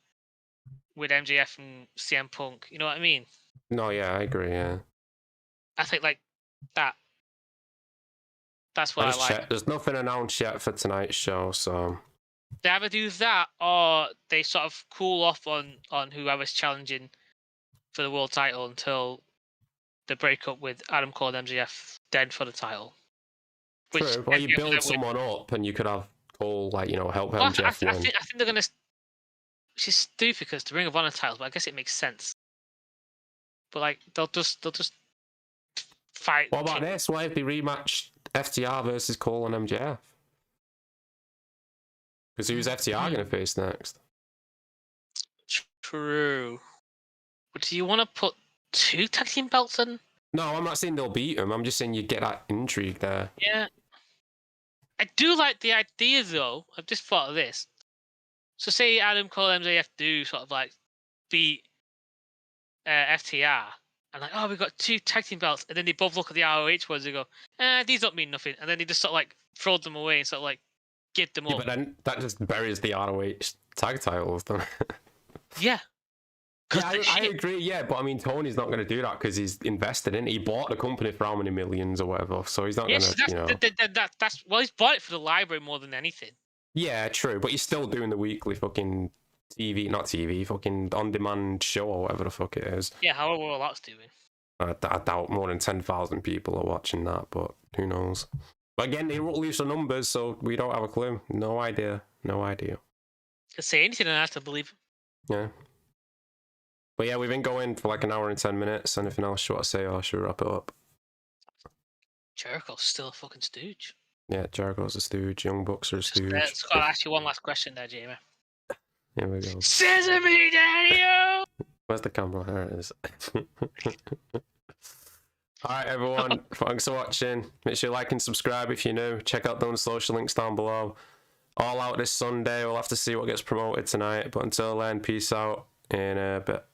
B: with MJF and CM Punk. You know what I mean?
A: No, yeah, I agree. Yeah.
B: I think like that. That's what I like.
A: Checked. There's nothing announced yet for tonight's show, so
B: they either do that or they sort of cool off on whoever's challenging for the world title until the breakup with Adam Cole and MJF, then for the title.
A: True. Well, you build someone up, and you could have Cole help MJF win.
B: I think they're gonna. Which is stupid because the Ring of Honor titles, but I guess it makes sense. But like they'll just fight.
A: What about this? Why if they rematch FTR versus Cole and MJF? Because who's FTR going to face next?
B: True. But do you want to put 2 tag team belts in?
A: No, I'm not saying they'll beat them. I'm just saying you get that intrigue there.
B: Yeah. I do like the idea though. I've just thought of this. So say Adam Cole and MJF do sort of like beat FTR. And like, oh, we've got 2 tag team belts. And then they both look at the ROH ones and go, these don't mean nothing. And then they just sort of like throw them away and sort of like give them up.
A: But then that just buries the ROH tag titles, doesn't it?
B: Yeah.
A: Yeah, I agree, yeah, but I mean, Tony's not going to do that because he's invested in it. He bought the company for how many millions or whatever, so he's not going to,
B: well, he's bought it for the library more than anything.
A: Yeah, true, but he's still doing the weekly fucking fucking on-demand show or whatever the fuck it is.
B: Yeah, however well that's doing.
A: I doubt more than 10,000 people are watching that, but who knows? But again, they release the numbers, so we don't have a clue. No idea.
B: Could say anything and I have to believe him.
A: Yeah. But yeah, we've been going for like an hour and 10 minutes. Anything else you want to say, or should we wrap it up?
B: Jericho's still a fucking stooge.
A: Yeah, Jericho's a stooge. Young Bucks are a stooge.
B: Let's go ask you one last question there, Jamie.
A: Here we go.
B: Sesame Daddy-o!
A: Where's the camera? There it is. Alright, everyone. Thanks for watching. Make sure you like and subscribe if you're new. Check out those social links down below. All out this Sunday. We'll have to see what gets promoted tonight. But until then, peace out in a bit.